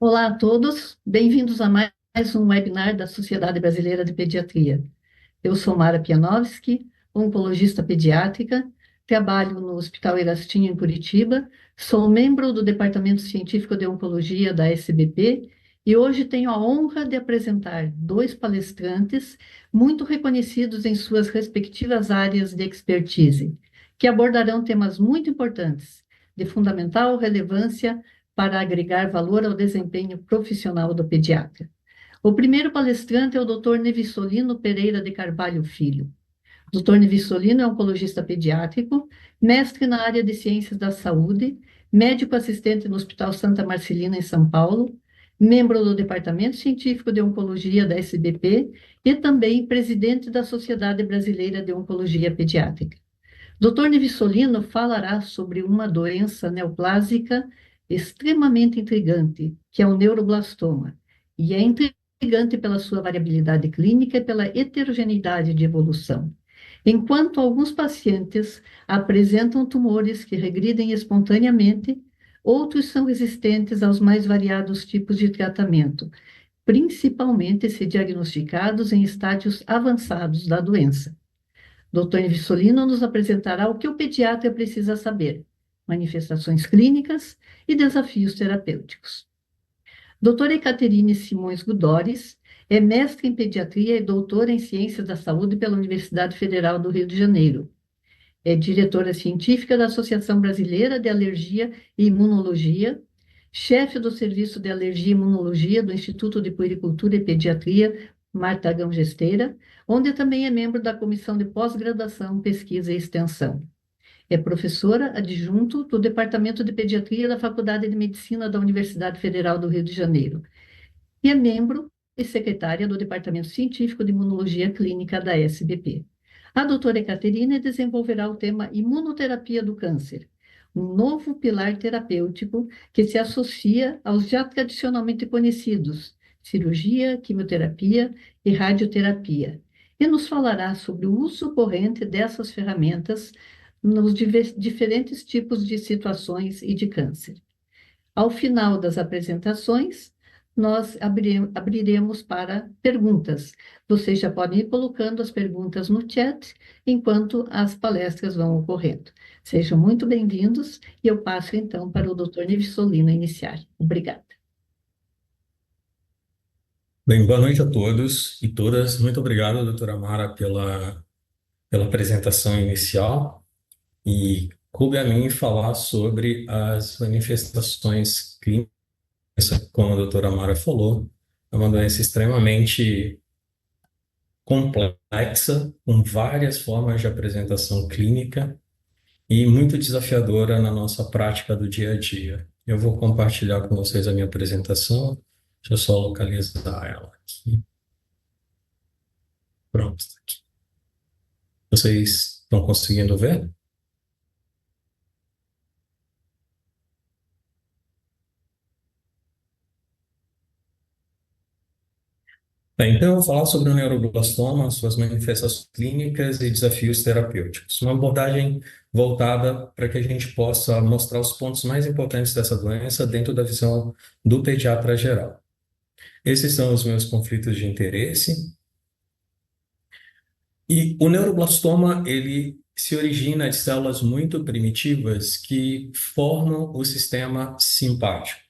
Olá a todos, bem-vindos a mais um webinar da Sociedade Brasileira de Pediatria. Eu sou Mara Pianowski, oncologista pediátrica, trabalho no Hospital Erastinho, em Curitiba, sou membro do Departamento Científico de Oncologia da SBP e hoje tenho a honra de apresentar dois palestrantes muito reconhecidos em suas respectivas áreas de expertise, que abordarão temas muito importantes, de fundamental relevância para agregar valor ao desempenho profissional do pediatra. O primeiro palestrante é o Dr. Nevissolino Pereira de Carvalho Filho. O Dr. Nevissolino é oncologista pediátrico, mestre na área de ciências da saúde, médico assistente no Hospital Santa Marcelina, em São Paulo, membro do Departamento Científico de Oncologia da SBP e também presidente da Sociedade Brasileira de Oncologia Pediátrica. Dr. Nevissolino falará sobre uma doença neoplásica extremamente intrigante, que é o neuroblastoma, e é intrigante pela sua variabilidade clínica e pela heterogeneidade de evolução. Enquanto alguns pacientes apresentam tumores que regridem espontaneamente, outros são resistentes aos mais variados tipos de tratamento, principalmente se diagnosticados em estágios avançados da doença. Dr. Nevissolino nos apresentará o que o pediatra precisa saber, manifestações clínicas e desafios terapêuticos. Doutora Ekaterine Simões Gudores é mestre em pediatria e doutora em ciências da saúde pela Universidade Federal do Rio de Janeiro. É diretora científica da Associação Brasileira de Alergia e Imunologia, chefe do Serviço de Alergia e Imunologia do Instituto de Puericultura e Pediatria Marta Agão Gesteira, onde também é membro da Comissão de Pós-Graduação, Pesquisa e Extensão. É professora adjunto do Departamento de Pediatria da Faculdade de Medicina da Universidade Federal do Rio de Janeiro e é membro e secretária do Departamento Científico de Imunologia Clínica da SBP. A doutora Ekaterine desenvolverá o tema Imunoterapia do Câncer, um novo pilar terapêutico que se associa aos já tradicionalmente conhecidos cirurgia, quimioterapia e radioterapia, e nos falará sobre o uso corrente dessas ferramentas nos diferentes tipos de situações e de câncer. Ao final das apresentações, nós abriremos para perguntas. Vocês já podem ir colocando as perguntas no chat enquanto as palestras vão ocorrendo. Sejam muito bem-vindos e eu passo então para o Dr. Nevissolino iniciar. Obrigada. Bem, boa noite a todos e todas. Muito obrigado, doutora Mara, pela apresentação inicial. E coube a mim falar sobre as manifestações clínicas, como a doutora Mara falou. É uma doença extremamente complexa, com várias formas de apresentação clínica e muito desafiadora na nossa prática do dia a dia. Eu vou compartilhar com vocês a minha apresentação. Deixa eu só localizar ela aqui. Pronto, está aqui. Vocês estão conseguindo ver? Bem, então eu vou falar sobre o neuroblastoma, suas manifestações clínicas e desafios terapêuticos. Uma abordagem voltada para que a gente possa mostrar os pontos mais importantes dessa doença dentro da visão do pediatra geral. Esses são os meus conflitos de interesse. E o neuroblastoma, ele se origina de células muito primitivas que formam o sistema simpático,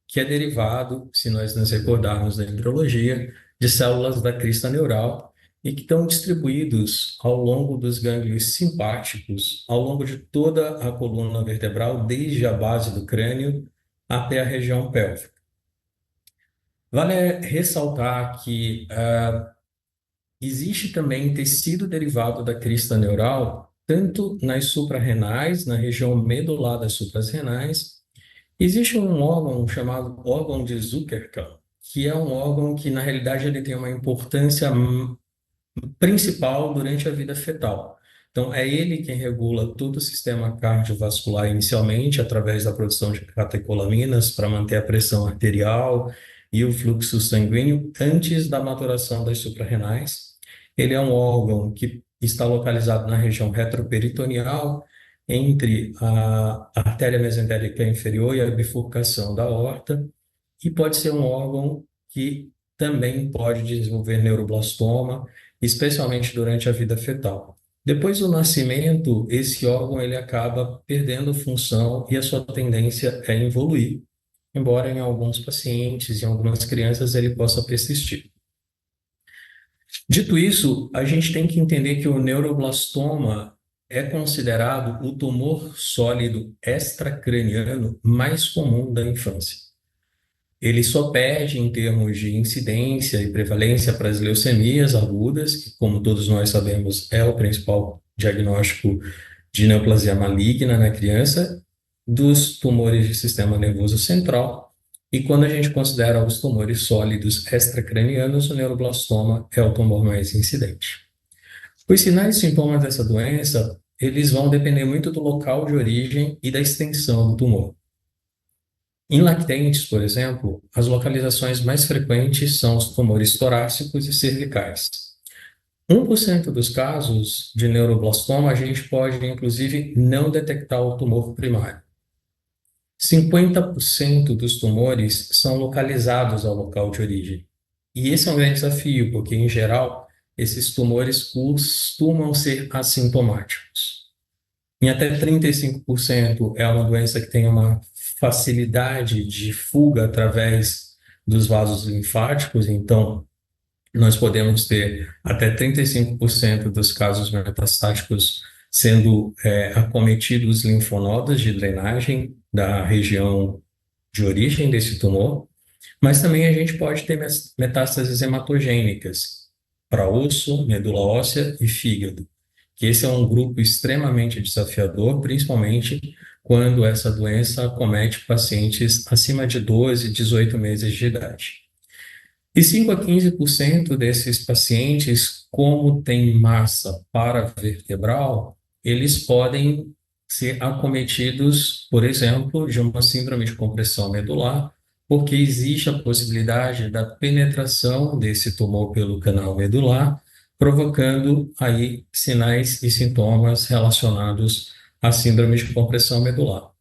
que é derivado, se nós nos recordarmos da embriologia, de células da crista neural e que estão distribuídos ao longo dos gânglios simpáticos, ao longo de toda a coluna vertebral, desde a base do crânio até a região pélvica. Vale ressaltar que existe também tecido derivado da crista neural, tanto nas suprarrenais, na região medular das suprarrenais. Existe um órgão chamado órgão de Zuckerman, que é um órgão que, na realidade, ele tem uma importância principal durante a vida fetal. Então, é ele quem regula todo o sistema cardiovascular inicialmente, através da produção de catecolaminas para manter a pressão arterial e o fluxo sanguíneo antes da maturação das suprarrenais. Ele é um órgão que está localizado na região retroperitoneal, entre a artéria mesentérica inferior e a bifurcação da aorta, e pode ser um órgão que também pode desenvolver neuroblastoma, especialmente durante a vida fetal. Depois do nascimento, esse órgão ele acaba perdendo função e a sua tendência é evoluir, embora em alguns pacientes, em algumas crianças, ele possa persistir. Dito isso, a gente tem que entender que o neuroblastoma é considerado o tumor sólido extracraniano mais comum da infância. Ele só perde em termos de incidência e prevalência para as leucemias agudas, que, como todos nós sabemos, é o principal diagnóstico de neoplasia maligna na criança, dos tumores de sistema nervoso central. E quando a gente considera os tumores sólidos extracranianos, o neuroblastoma é o tumor mais incidente. Os sinais e sintomas dessa doença, eles vão depender muito do local de origem e da extensão do tumor. Em lactentes, por exemplo, as localizações mais frequentes são os tumores torácicos e cervicais. 1% dos casos de neuroblastoma a gente pode, inclusive, não detectar o tumor primário. 50% dos tumores são localizados ao local de origem. E esse é um grande desafio, porque, em geral, esses tumores costumam ser assintomáticos. Em até 35% é uma doença que tem uma facilidade de fuga através dos vasos linfáticos, então nós podemos ter até 35% dos casos metastáticos sendo acometidos linfonodos de drenagem da região de origem desse tumor, mas também a gente pode ter metástases hematogênicas para osso, medula óssea e fígado, que esse é um grupo extremamente desafiador, principalmente quando essa doença acomete pacientes acima de 12, 18 meses de idade. E 5 a 15% desses pacientes, como tem massa paravertebral, eles podem ser acometidos, por exemplo, de uma síndrome de compressão medular, porque existe a possibilidade da penetração desse tumor pelo canal medular, provocando aí sinais e sintomas relacionados à síndrome de compressão medular.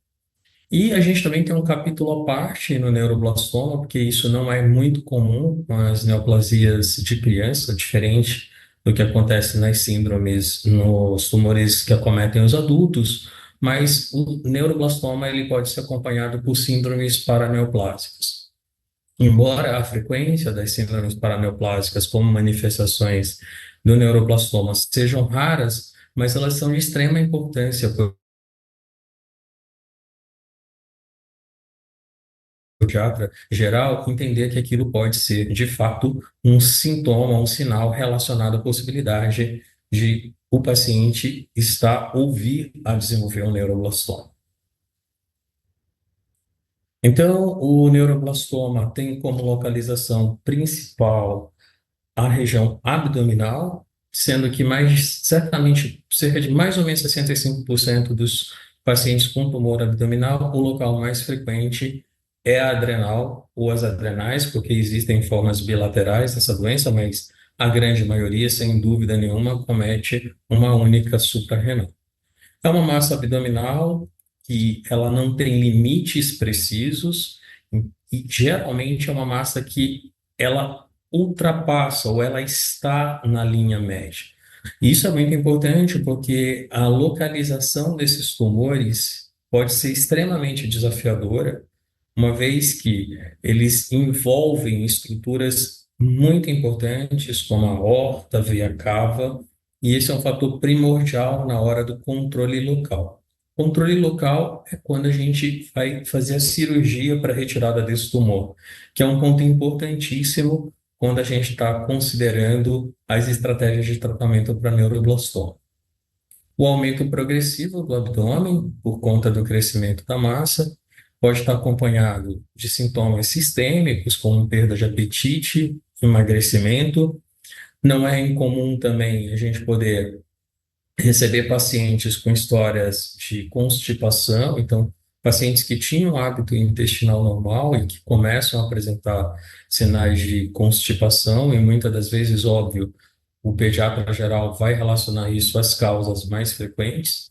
E a gente também tem um capítulo à parte no neuroblastoma, porque isso não é muito comum com as neoplasias de criança, diferente do que acontece nas síndromes, nos tumores que acometem os adultos, mas o neuroblastoma ele pode ser acompanhado por síndromes paraneoplásicas. Embora a frequência das síndromes paraneoplásicas como manifestações do neuroblastoma sejam raras, mas elas são de extrema importância pediatra geral entender que aquilo pode ser, de fato, um sintoma, um sinal relacionado à possibilidade de o paciente estar ou vir a desenvolver um neuroblastoma. Então, o neuroblastoma tem como localização principal a região abdominal, sendo que certamente, cerca de mais ou menos 65% dos pacientes com tumor abdominal, o local mais frequente é a adrenal ou as adrenais, porque existem formas bilaterais dessa doença, mas a grande maioria, sem dúvida nenhuma, comete uma única suprarrenal. É uma massa abdominal que ela não tem limites precisos e geralmente é uma massa que ela ultrapassa ou ela está na linha média. Isso é muito importante porque a localização desses tumores pode ser extremamente desafiadora, uma vez que eles envolvem estruturas muito importantes, como a aorta, a veia cava, e esse é um fator primordial na hora do controle local. Controle local é quando a gente vai fazer a cirurgia para a retirada desse tumor, que é um ponto importantíssimo quando a gente está considerando as estratégias de tratamento para neuroblastoma. O aumento progressivo do abdômen, por conta do crescimento da massa, pode estar acompanhado de sintomas sistêmicos, como perda de apetite, emagrecimento. Não é incomum também a gente poder receber pacientes com histórias de constipação, então, pacientes que tinham hábito intestinal normal e que começam a apresentar sinais de constipação, e muitas das vezes, óbvio, o pediatra geral vai relacionar isso às causas mais frequentes.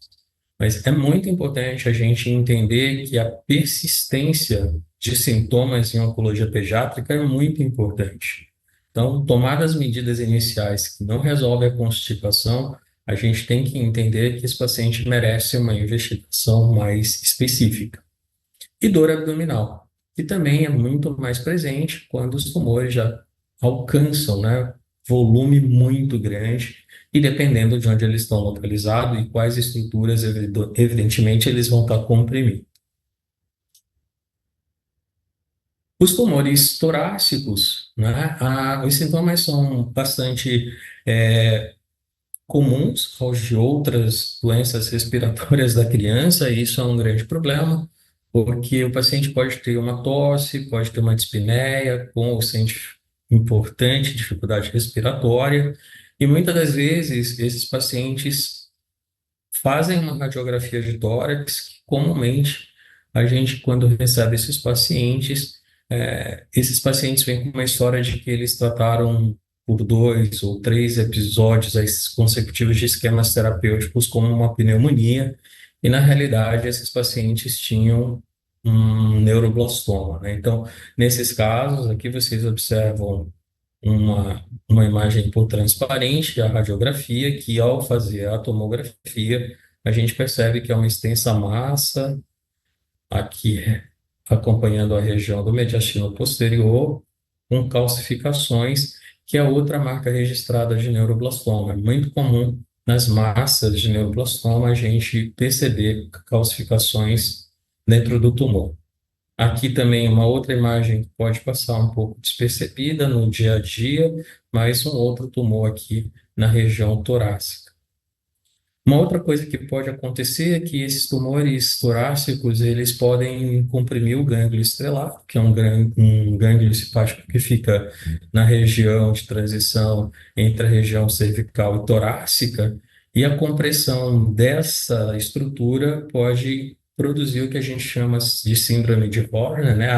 Mas é muito importante a gente entender que a persistência de sintomas em oncologia pediátrica é muito importante. Então, tomar as medidas iniciais que não resolvem a constipação, a gente tem que entender que esse paciente merece uma investigação mais específica. E dor abdominal, que também é muito mais presente quando os tumores já alcançam, né, volume muito grande e dependendo de onde eles estão localizados e quais estruturas, evidentemente, eles vão estar comprimindo. Os tumores torácicos, né, os sintomas são bastante comuns aos de outras doenças respiratórias da criança, e isso é um grande problema, porque o paciente pode ter uma tosse, pode ter uma dispneia, com ou sem importante dificuldade respiratória, e muitas das vezes esses pacientes fazem uma radiografia de tórax, que comumente a gente, quando recebe esses pacientes vêm com uma história de que eles trataram por 2 ou 3 episódios aí consecutivos de esquemas terapêuticos como uma pneumonia, e na realidade esses pacientes tinham um neuroblastoma, né? Então, nesses casos aqui vocês observam uma imagem por transparente, a radiografia, que ao fazer a tomografia, a gente percebe que é uma extensa massa aqui acompanhando a região do mediastino posterior, com calcificações, que é outra marca registrada de neuroblastoma. É muito comum nas massas de neuroblastoma a gente perceber calcificações dentro do tumor. Aqui também uma outra imagem que pode passar um pouco despercebida no dia a dia, mas um outro tumor aqui na região torácica. Uma outra coisa que pode acontecer é que esses tumores torácicos, eles podem comprimir o gânglio estrelar, que é um gânglio simpático que fica na região de transição entre a região cervical e torácica, e a compressão dessa estrutura pode produzir o que a gente chama de síndrome de Horner, né?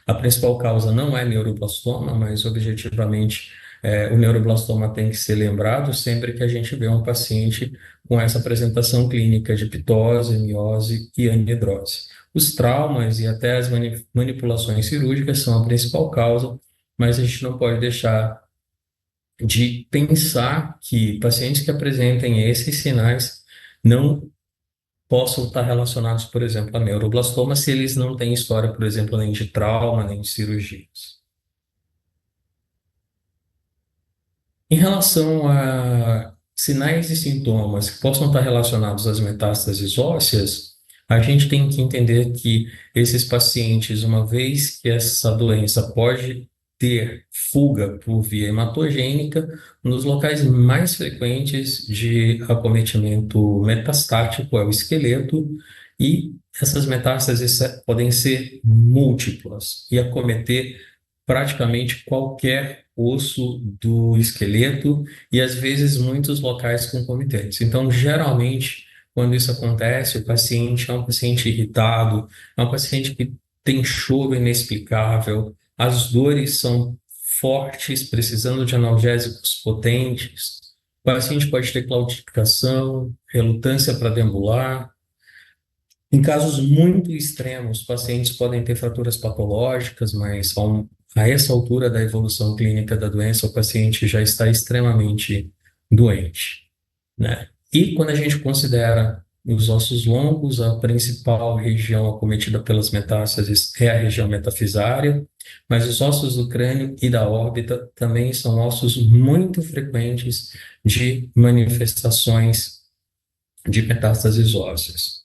A principal causa não é neuroblastoma, mas objetivamente o neuroblastoma tem que ser lembrado sempre que a gente vê um paciente com essa apresentação clínica de pitose, miose e anidrose. Os traumas e até as manipulações cirúrgicas são a principal causa, mas a gente não pode deixar de pensar que pacientes que apresentem esses sinais não possam estar relacionados, por exemplo, a neuroblastoma, se eles não têm história, por exemplo, nem de trauma, nem de cirurgias. Em relação a sinais e sintomas que possam estar relacionados às metástases ósseas, a gente tem que entender que esses pacientes, uma vez que essa doença pode ter fuga por via hematogênica, nos locais mais frequentes de acometimento metastático é o esqueleto, e essas metástases podem ser múltiplas e acometer praticamente qualquer osso do esqueleto e às vezes muitos locais concomitantes. Então, geralmente, quando isso acontece, o paciente é um paciente irritado, é um paciente que tem choro inexplicável, as dores são fortes, precisando de analgésicos potentes. O paciente pode ter claudicação, relutância para deambular. Em casos muito extremos, pacientes podem ter fraturas patológicas, mas a essa altura da evolução clínica da doença, o paciente já está extremamente doente, né? E quando a gente considera os ossos longos, a principal região acometida pelas metástases é a região metafisária, mas os ossos do crânio e da órbita também são ossos muito frequentes de manifestações de metástases ósseas.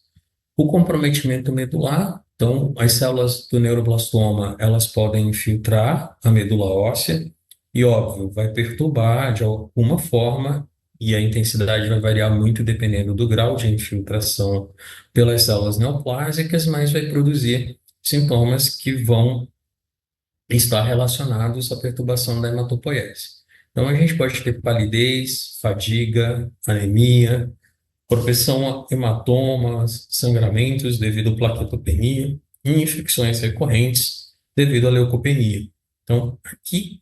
O comprometimento medular, então, as células do neuroblastoma, elas podem infiltrar a medula óssea e, óbvio, vai perturbar de alguma forma, e a intensidade vai variar muito dependendo do grau de infiltração pelas células neoplásicas, mas vai produzir sintomas que vão estar relacionados à perturbação da hematopoiese. Então, a gente pode ter palidez, fadiga, anemia, propensão a hematomas, sangramentos devido à plaquetopenia e infecções recorrentes devido à leucopenia. Então, aqui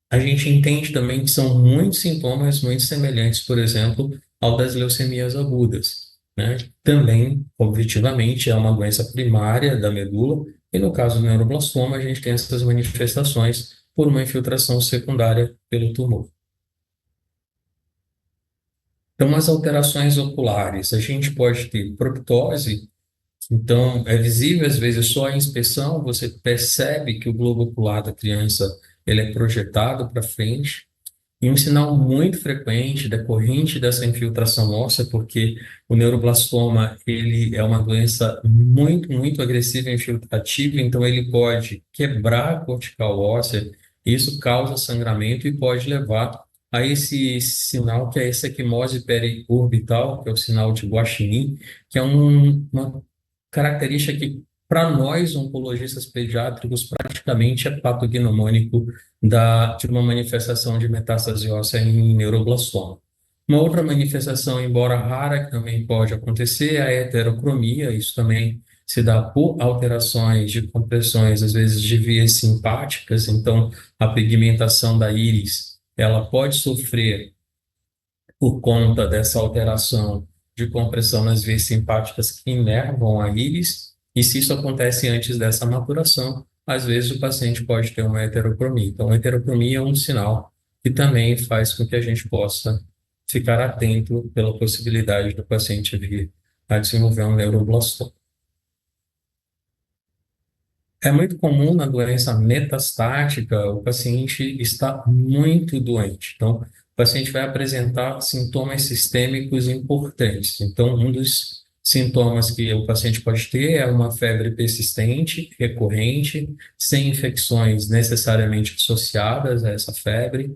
a gente entende também que são muitos sintomas muito semelhantes, por exemplo, ao das leucemias agudas. né? Também, objetivamente, é uma doença primária da medula, e no caso do neuroblastoma, a gente tem essas manifestações por uma infiltração secundária pelo tumor. Então, as alterações oculares, a gente pode ter proptose, então é visível às vezes só a inspeção, você percebe que o globo ocular da criança ele é projetado para frente. E um sinal muito frequente decorrente dessa infiltração óssea, porque o neuroblastoma ele é uma doença muito agressiva e infiltrativa, então ele pode quebrar a cortical óssea, isso causa sangramento e pode levar a esse sinal que é essa equimose periorbital, que é o sinal de Guaxinim, que é uma característica que, para nós, oncologistas pediátricos, praticamente é patognomônico de uma manifestação de metástase óssea em neuroblastoma. Uma outra manifestação, embora rara, que também pode acontecer, é a heterocromia. Isso também se dá por alterações de compressões, às vezes de vias simpáticas. Então, a pigmentação da íris, ela pode sofrer por conta dessa alteração de compressão nas veias simpáticas que inervam a íris, e se isso acontece antes dessa maturação, às vezes o paciente pode ter uma heterocromia. Então, a heterocromia é um sinal que também faz com que a gente possa ficar atento pela possibilidade do paciente vir a desenvolver um neuroblastoma. É muito comum na doença metastática o paciente estar muito doente. Então, o paciente vai apresentar sintomas sistêmicos importantes. Então, um dos sintomas que o paciente pode ter é uma febre persistente, recorrente, sem infecções necessariamente associadas a essa febre,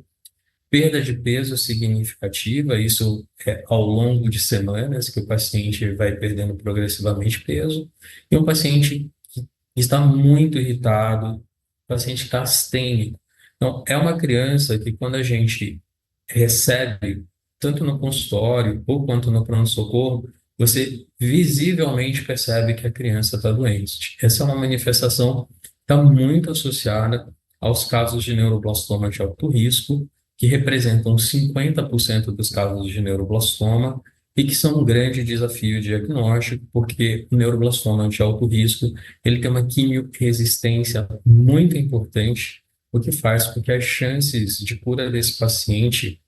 perda de peso significativa, isso é ao longo de semanas que o paciente vai perdendo progressivamente peso, e um paciente que está muito irritado, paciente castênico. Então, é uma criança que quando a gente recebe, tanto no consultório ou quanto no pronto-socorro, você visivelmente percebe que a criança está doente. Essa é uma manifestação que está muito associada aos casos de neuroblastoma de alto risco, que representam 50% dos casos de neuroblastoma e que são um grande desafio diagnóstico, porque o neuroblastoma de alto risco, ele tem uma quimioresistência muito importante, o que faz com que as chances de cura desse paciente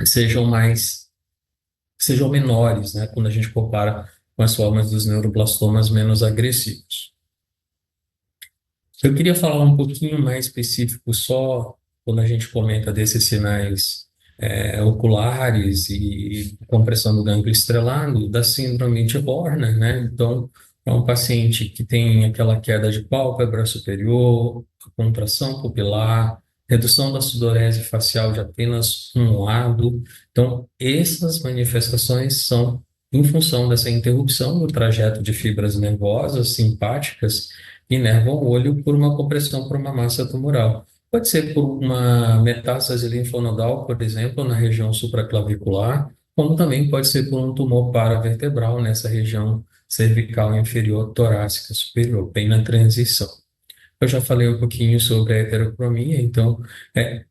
sejam sejam menores, né, quando a gente compara com as formas dos neuroblastomas menos agressivos. Eu queria falar um pouquinho mais específico só quando a gente comenta desses sinais oculares e compressão do gânglio estrelado, da síndrome de Horner, né? Então, é um paciente que tem aquela queda de pálpebra superior, a contração pupilar, redução da sudorese facial de apenas um lado. Então, essas manifestações são em função dessa interrupção do trajeto de fibras nervosas simpáticas inervam o olho por uma compressão por uma massa tumoral. Pode ser por uma metástase linfonodal, por exemplo, na região supraclavicular, como também pode ser por um tumor paravertebral nessa região cervical inferior torácica superior, bem na transição. Eu já falei um pouquinho sobre a heterocromia, então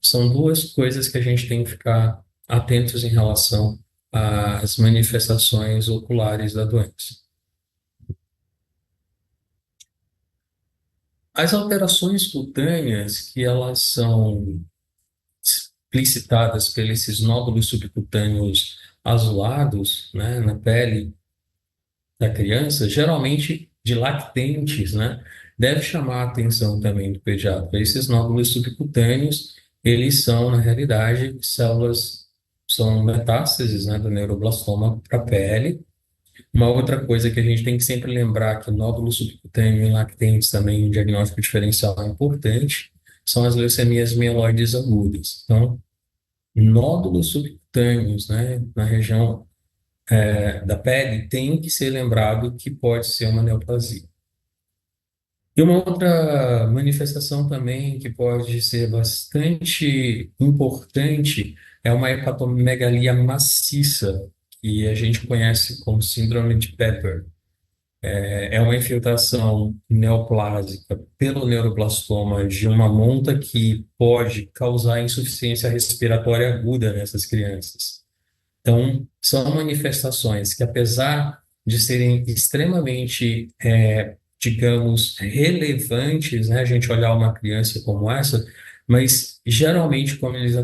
são duas coisas que a gente tem que ficar atentos em relação às manifestações oculares da doença. As alterações cutâneas, que elas são explicitadas por esses nódulos subcutâneos azulados, né, na pele da criança, geralmente de lactentes, né, deve chamar a atenção também do pediatra. Esses nódulos subcutâneos, eles são, na realidade, células, são metástases, né, do neuroblastoma para a pele. Uma outra coisa que a gente tem que sempre lembrar que o nódulo subcutâneo e lactentes também, um diagnóstico diferencial é importante, são as leucemias mieloides agudas. Então, nódulos subcutâneos, né, na região da pele, tem que ser lembrado que pode ser uma neoplasia. E uma outra manifestação também que pode ser bastante importante é uma hepatomegalia maciça, que a gente conhece como síndrome de Pepper. É uma infiltração neoplásica pelo neuroblastoma de uma monta que pode causar insuficiência respiratória aguda nessas crianças. Então, são manifestações que, apesar de serem extremamente, digamos, relevantes, né, a gente olhar uma criança como essa, mas geralmente, como eles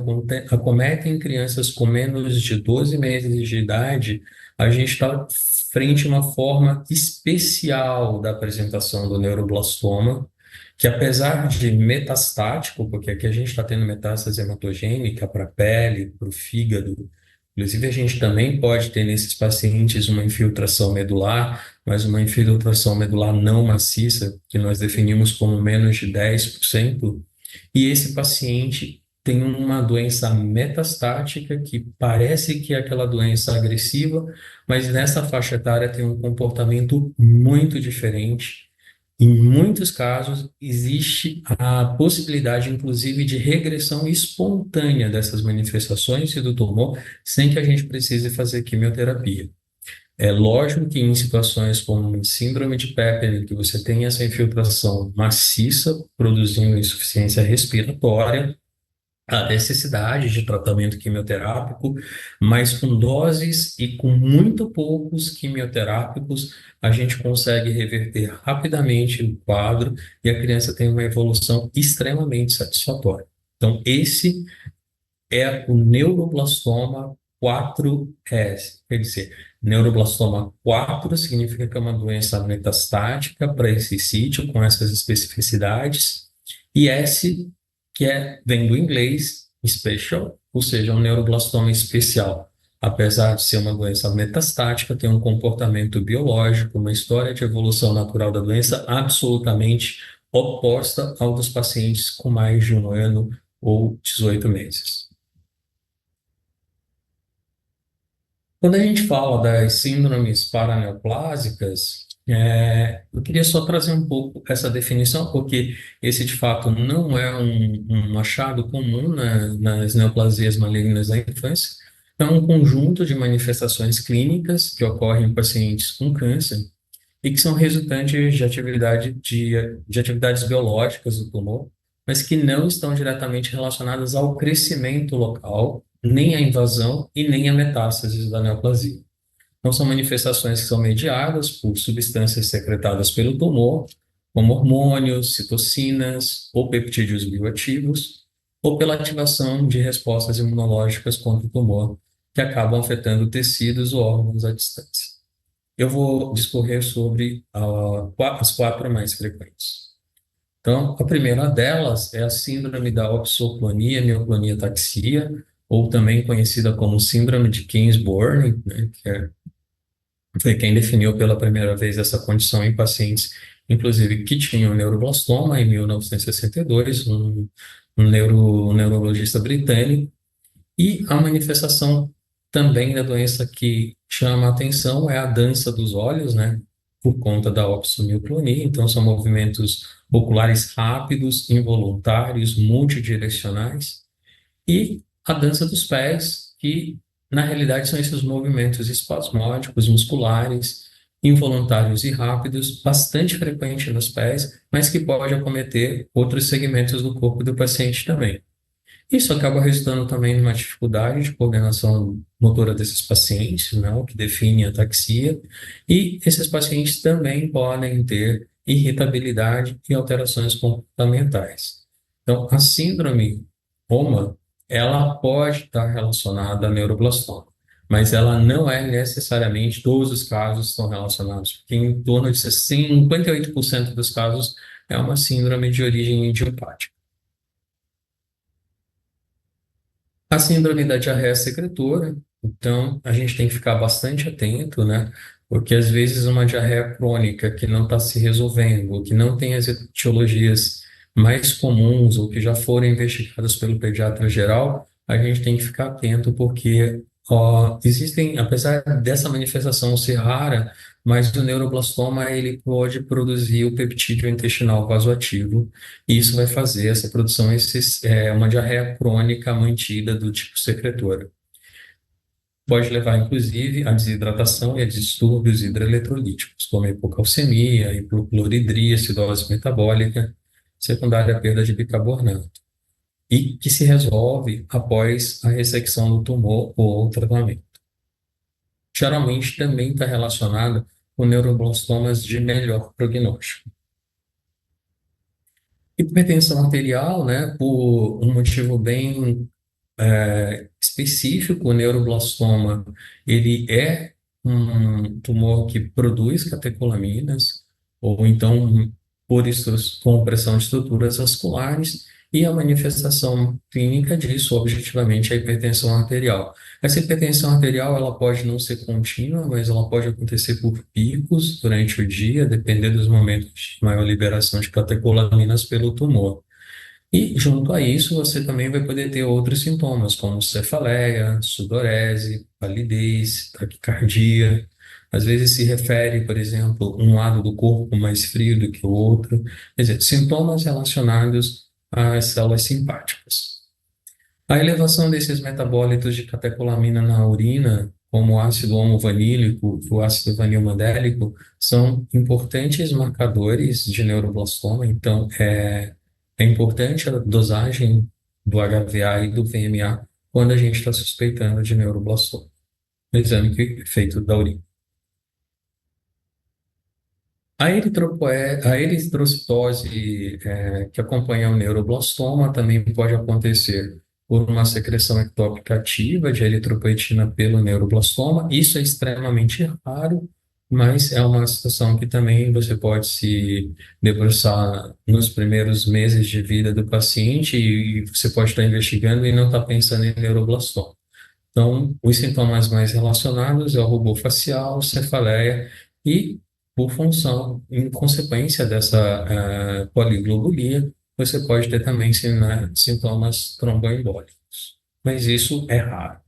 acometem crianças com menos de 12 meses de idade, a gente está frente a uma forma especial da apresentação do neuroblastoma, que apesar de metastático, porque aqui a gente está tendo metástase hematogênica para a pele, para o fígado. Inclusive, a gente também pode ter nesses pacientes uma infiltração medular, mas uma infiltração medular não maciça, que nós definimos como menos de 10%. E esse paciente tem uma doença metastática, que parece que é aquela doença agressiva, mas nessa faixa etária tem um comportamento muito diferente. Em muitos casos, existe a possibilidade, inclusive, de regressão espontânea dessas manifestações e do tumor, sem que a gente precise fazer quimioterapia. É lógico que em situações como síndrome de Pepper, que você tem essa infiltração maciça, produzindo insuficiência respiratória, a necessidade de tratamento quimioterápico, mas com doses e com muito poucos quimioterápicos, a gente consegue reverter rapidamente o quadro e a criança tem uma evolução extremamente satisfatória. Então, esse é o neuroblastoma 4S, quer dizer, neuroblastoma 4 significa que é uma doença metastática para esse sítio, com essas especificidades, e S, que vem do inglês, special, ou seja, um neuroblastoma especial. Apesar de ser uma doença metastática, tem um comportamento biológico, uma história de evolução natural da doença absolutamente oposta ao dos pacientes com mais de 1 ano ou 18 meses. Quando a gente fala das síndromes paraneoplásicas, eu queria só trazer um pouco essa definição, porque esse de fato não é um achado comum nas neoplasias malignas da infância. É um conjunto de manifestações clínicas que ocorrem em pacientes com câncer e que são resultantes de atividades biológicas do tumor, mas que não estão diretamente relacionadas ao crescimento local, nem à invasão e nem à metástase da neoplasia. Então, são manifestações que são mediadas por substâncias secretadas pelo tumor, como hormônios, citocinas ou peptídeos bioativos, ou pela ativação de respostas imunológicas contra o tumor, que acabam afetando tecidos ou órgãos à distância. Eu vou discorrer sobre as quatro mais frequentes. Então, a primeira delas é a síndrome da opsoclonia, neoclonia ataxia, ou também conhecida como síndrome de Kingsborn, né, foi quem definiu pela primeira vez essa condição em pacientes, inclusive, que tinham neuroblastoma em 1962, um neurologista britânico. E a manifestação também da doença que chama a atenção é a dança dos olhos, né? Por conta da opsomioclonia. Então, são movimentos oculares rápidos, involuntários, multidirecionais. E a dança dos pés, que na realidade são esses movimentos espasmódicos, musculares, involuntários e rápidos, bastante frequente nos pés, mas que pode acometer outros segmentos do corpo do paciente também. Isso acaba resultando também numa dificuldade de coordenação motora desses pacientes, né, o que define a ataxia, e esses pacientes também podem ter irritabilidade e alterações comportamentais. Então, a síndrome ROMA, ela pode estar relacionada a neuroblastoma, mas ela não é necessariamente, todos os casos estão relacionados, porque em torno de 58% dos casos é uma síndrome de origem idiopática. A síndrome da diarreia secretora, então a gente tem que ficar bastante atento, né? Porque às vezes uma diarreia crônica que não está se resolvendo, ou que não tem as etiologias mais comuns, ou que já foram investigadas pelo pediatra geral, a gente tem que ficar atento, porque existem, apesar dessa manifestação ser rara, mas o neuroblastoma ele pode produzir o peptídeo intestinal vasoativo, e isso vai fazer essa produção, uma diarreia crônica mantida do tipo secretora. Pode levar, inclusive, à desidratação e a distúrbios hidroeletrolíticos, como a hipocalcemia, hipocloridria, acidose metabólica, secundária à perda de bicarbonato, e que se resolve após a ressecção do tumor ou tratamento. geralmente também está relacionado com neuroblastomas de melhor prognóstico. Hipertensão arterial, né, por um motivo bem específico, o neuroblastoma, ele é um tumor que produz catecolaminas, ou então por compressão de estruturas vasculares, e a manifestação clínica disso, objetivamente, é a hipertensão arterial. Essa hipertensão arterial, ela pode não ser contínua, mas ela pode acontecer por picos durante o dia, dependendo dos momentos de maior liberação de catecolaminas pelo tumor. E junto a isso, você também vai poder ter outros sintomas, como cefaleia, sudorese, palidez, taquicardia. Às vezes se refere, por exemplo, um lado do corpo mais frio do que o outro. Quer dizer, sintomas relacionados às células simpáticas. A elevação desses metabólitos de catecolamina na urina, como o ácido homovanílico e o ácido vanilmandélico, são importantes marcadores de neuroblastoma. Então, é importante a dosagem do HVA e do VMA quando a gente está suspeitando de neuroblastoma, no exame feito da urina. A eritrocitose que acompanha o neuroblastoma também pode acontecer por uma secreção ectópica ativa de eritropoetina pelo neuroblastoma. Isso é extremamente raro, mas é uma situação que também você pode se debruçar nos primeiros meses de vida do paciente e você pode estar investigando e não estar pensando em neuroblastoma. Então, os sintomas mais relacionados é o rubor facial, cefaleia e, por função, em consequência dessa poliglobulia, você pode ter também sintomas tromboembólicos. Mas isso é raro.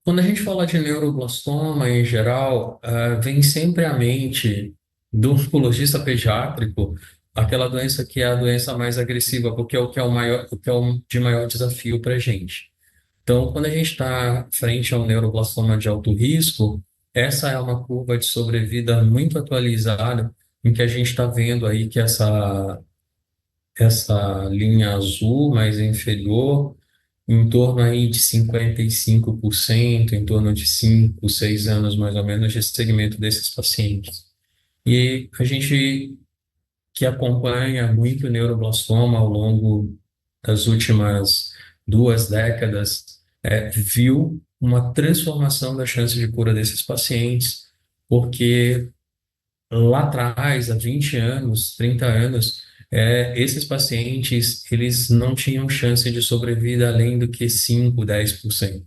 Quando a gente fala de neuroblastoma em geral, vem sempre à mente do oncologista pediátrico aquela doença que é a doença mais agressiva, porque é o que é o maior, o que é o de maior desafio para a gente. Então, quando a gente está frente a um neuroblastoma de alto risco, essa é uma curva de sobrevida muito atualizada, em que a gente está vendo aí que essa linha azul mais inferior, em torno aí de 55%, em torno de 5, 6 anos mais ou menos de segmento desses pacientes. E a gente que acompanha muito neuroblastoma ao longo das últimas 2 décadas, viu uma transformação da chance de cura desses pacientes, porque lá atrás, há 20 anos, 30 anos, esses pacientes, eles não tinham chance de sobrevida além do que 5, 10%.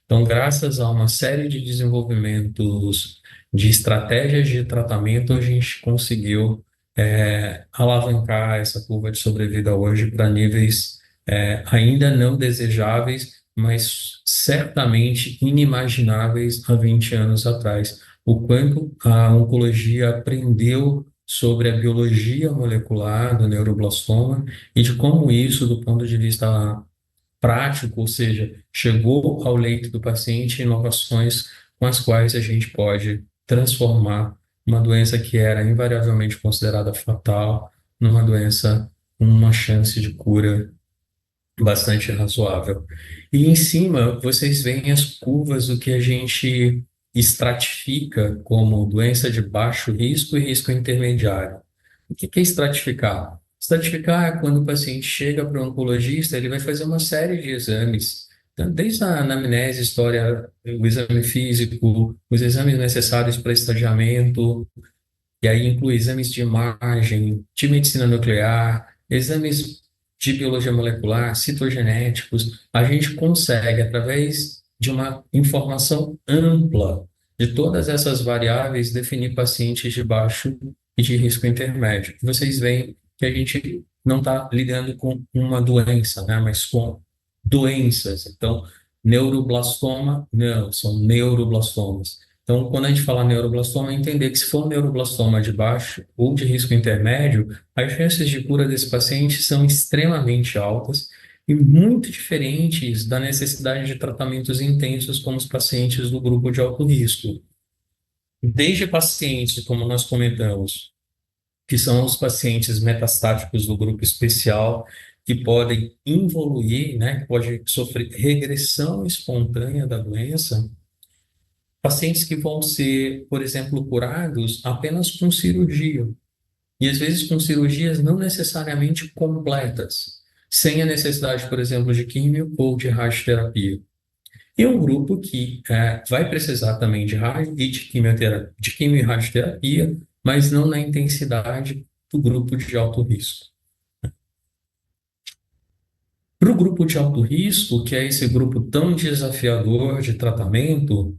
Então, graças a uma série de desenvolvimentos de estratégias de tratamento, a gente conseguiu alavancar essa curva de sobrevida hoje para níveis ainda não desejáveis, mas certamente inimagináveis há 20 anos atrás. O quanto a oncologia aprendeu sobre a biologia molecular do neuroblastoma e de como isso, do ponto de vista prático, ou seja, chegou ao leito do paciente inovações com as quais a gente pode transformar uma doença que era invariavelmente considerada fatal numa doença com uma chance de cura bastante razoável. E em cima, vocês veem as curvas do que a gente estratifica como doença de baixo risco e risco intermediário. O que é estratificar? Estratificar é quando o paciente chega para o oncologista, ele vai fazer uma série de exames, então, desde a anamnese, história, o exame físico, os exames necessários para estadiamento, e aí inclui exames de imagem, de medicina nuclear, exames de biologia molecular, citogenéticos. A gente consegue, através de uma informação ampla de todas essas variáveis, definir pacientes de baixo e de risco intermédio. Vocês veem que a gente não está lidando com uma doença, né, mas com doenças. Então, neuroblastoma, não, são neuroblastomas. Então, quando a gente fala neuroblastoma, é entender que se for um neuroblastoma de baixo ou de risco intermédio, as chances de cura desse paciente são extremamente altas e muito diferentes da necessidade de tratamentos intensos como os pacientes do grupo de alto risco. Desde pacientes, como nós comentamos, que são os pacientes metastáticos do grupo especial, que podem involuir, né, que pode sofrer regressão espontânea da doença, pacientes que vão ser, por exemplo, curados apenas com cirurgia, e às vezes com cirurgias não necessariamente completas, sem a necessidade, por exemplo, de químio ou de radioterapia. E um grupo que vai precisar também de rádio e de quimioterapia, de quimio e radioterapia, mas não na intensidade do grupo de alto risco. Para o grupo de alto risco, que é esse grupo tão desafiador de tratamento,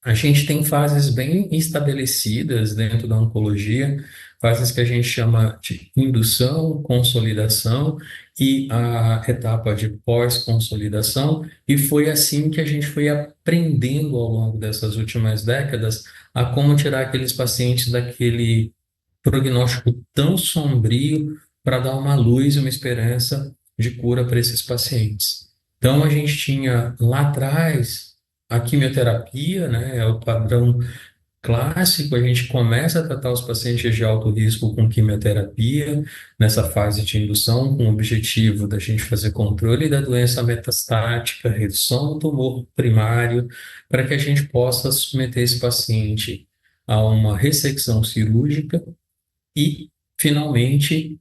a gente tem fases bem estabelecidas dentro da oncologia, fases que a gente chama de indução, consolidação e a etapa de pós-consolidação, e foi assim que a gente foi aprendendo ao longo dessas últimas décadas a como tirar aqueles pacientes daquele prognóstico tão sombrio para dar uma luz e uma esperança de cura para esses pacientes. Então, a gente tinha lá atrás a quimioterapia, né, é o padrão clássico, a gente começa a tratar os pacientes de alto risco com quimioterapia, nessa fase de indução, com o objetivo da gente fazer controle da doença metastática, redução do tumor primário, para que a gente possa submeter esse paciente a uma ressecção cirúrgica e, finalmente,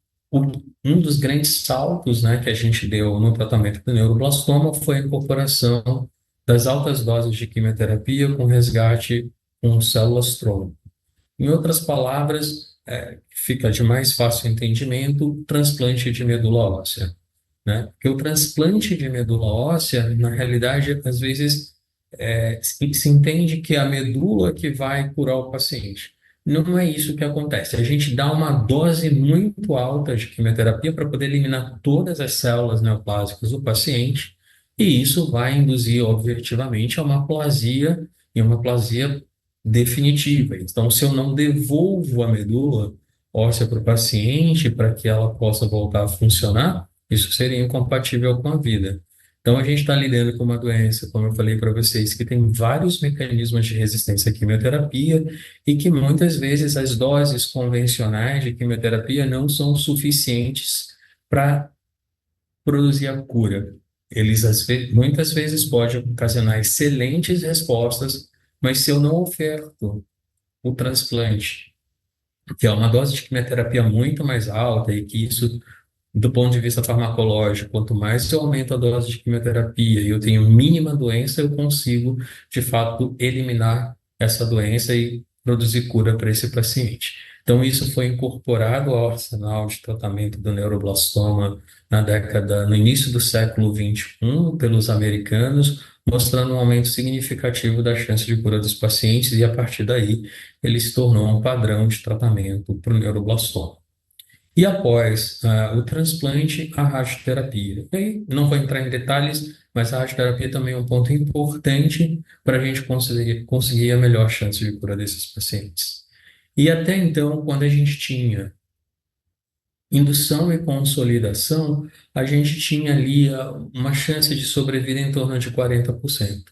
um dos grandes saltos, né, que a gente deu no tratamento do neuroblastoma foi a incorporação das altas doses de quimioterapia com resgate com células-tronco. Em outras palavras, fica de mais fácil entendimento, transplante de medula óssea, né? Porque o transplante de medula óssea, na realidade, às vezes se entende que é a medula que vai curar o paciente. Não é isso que acontece. A gente dá uma dose muito alta de quimioterapia para poder eliminar todas as células neoplásicas do paciente, e isso vai induzir, objetivamente, a uma plasia, e uma plasia definitiva. Então, se eu não devolvo a medula óssea para o paciente para que ela possa voltar a funcionar, isso seria incompatível com a vida. Então, a gente está lidando com uma doença, como eu falei para vocês, que tem vários mecanismos de resistência à quimioterapia e que muitas vezes as doses convencionais de quimioterapia não são suficientes para produzir a cura. Eles, muitas vezes, podem ocasionar excelentes respostas, mas se eu não oferto o transplante, que é uma dose de quimioterapia muito mais alta e que isso do ponto de vista farmacológico, quanto mais eu aumento a dose de quimioterapia e eu tenho mínima doença, eu consigo, de fato, eliminar essa doença e produzir cura para esse paciente. Então, isso foi incorporado ao arsenal de tratamento do neuroblastoma no início do século XXI, pelos americanos, mostrando um aumento significativo da chance de cura dos pacientes, e a partir daí ele se tornou um padrão de tratamento para o neuroblastoma. E após o transplante, a radioterapia. E aí, não vou entrar em detalhes, mas a radioterapia também é um ponto importante para a gente conseguir a melhor chance de cura desses pacientes. E até então, quando a gente tinha indução e consolidação, a gente tinha ali uma chance de sobrevida em torno de 40%.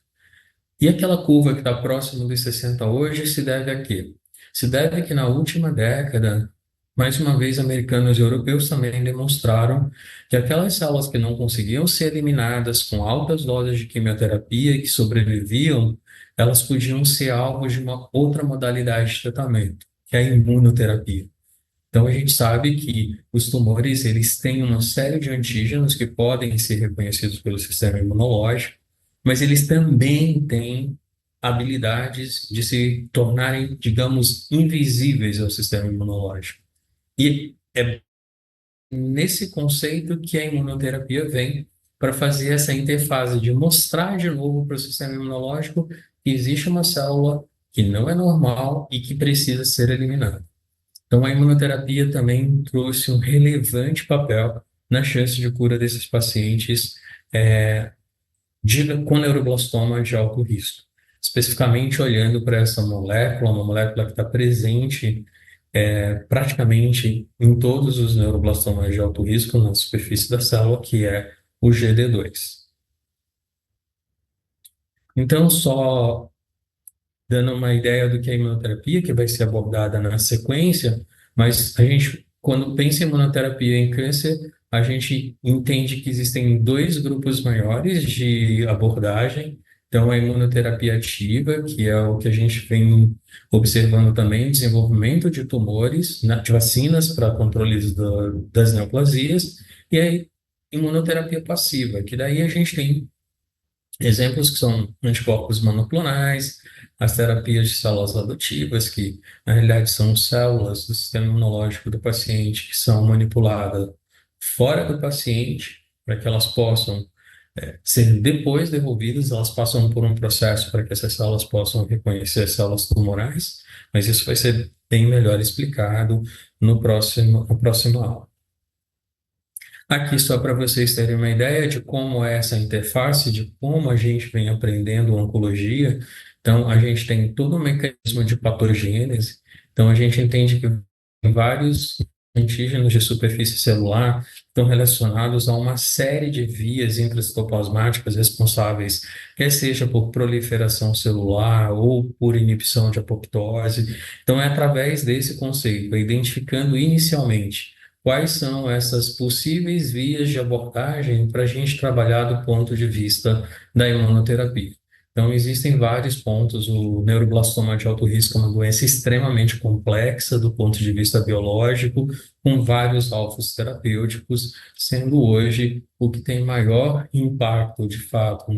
E aquela curva que está próxima dos 60 hoje se deve a quê? Se deve a que na última década, mais uma vez, americanos e europeus também demonstraram que aquelas células que não conseguiam ser eliminadas com altas doses de quimioterapia e que sobreviviam, elas podiam ser alvos de uma outra modalidade de tratamento, que é a imunoterapia. Então, a gente sabe que os tumores, eles têm uma série de antígenos que podem ser reconhecidos pelo sistema imunológico, mas eles também têm habilidades de se tornarem, digamos, invisíveis ao sistema imunológico. E é nesse conceito que a imunoterapia vem para fazer essa interface de mostrar de novo para o sistema imunológico que existe uma célula que não é normal e que precisa ser eliminada. Então, a imunoterapia também trouxe um relevante papel na chance de cura desses pacientes com neuroblastoma de alto risco. Especificamente olhando para essa molécula, uma molécula que está presente praticamente em todos os neuroblastomas de alto risco na superfície da célula, que é o GD2. Então, só dando uma ideia do que é a imunoterapia, que vai ser abordada na sequência, mas a gente, quando pensa em imunoterapia em câncer, a gente entende que existem dois grupos maiores de abordagem. Então, a imunoterapia ativa, que é o que a gente vem observando também, desenvolvimento de tumores, de vacinas para controle das neoplasias, e a imunoterapia passiva, que daí a gente tem exemplos que são anticorpos monoclonais, as terapias de células adotivas, que na realidade são células do sistema imunológico do paciente que são manipuladas fora do paciente para que elas possam ser depois devolvidas, elas passam por um processo para que essas células possam reconhecer as células tumorais, mas isso vai ser bem melhor explicado na próxima aula. Aqui só para vocês terem uma ideia de como é essa interface, de como a gente vem aprendendo oncologia. Então, a gente tem todo um mecanismo de patogênese. Então, a gente entende que vários antígenos de superfície celular estão relacionados a uma série de vias intracitoplasmáticas responsáveis, quer seja por proliferação celular ou por inibição de apoptose. Então, é através desse conceito, identificando inicialmente quais são essas possíveis vias de abordagem para a gente trabalhar do ponto de vista da imunoterapia. Então, existem vários pontos. O neuroblastoma de alto risco é uma doença extremamente complexa do ponto de vista biológico, com vários alvos terapêuticos, sendo hoje o que tem maior impacto, de fato,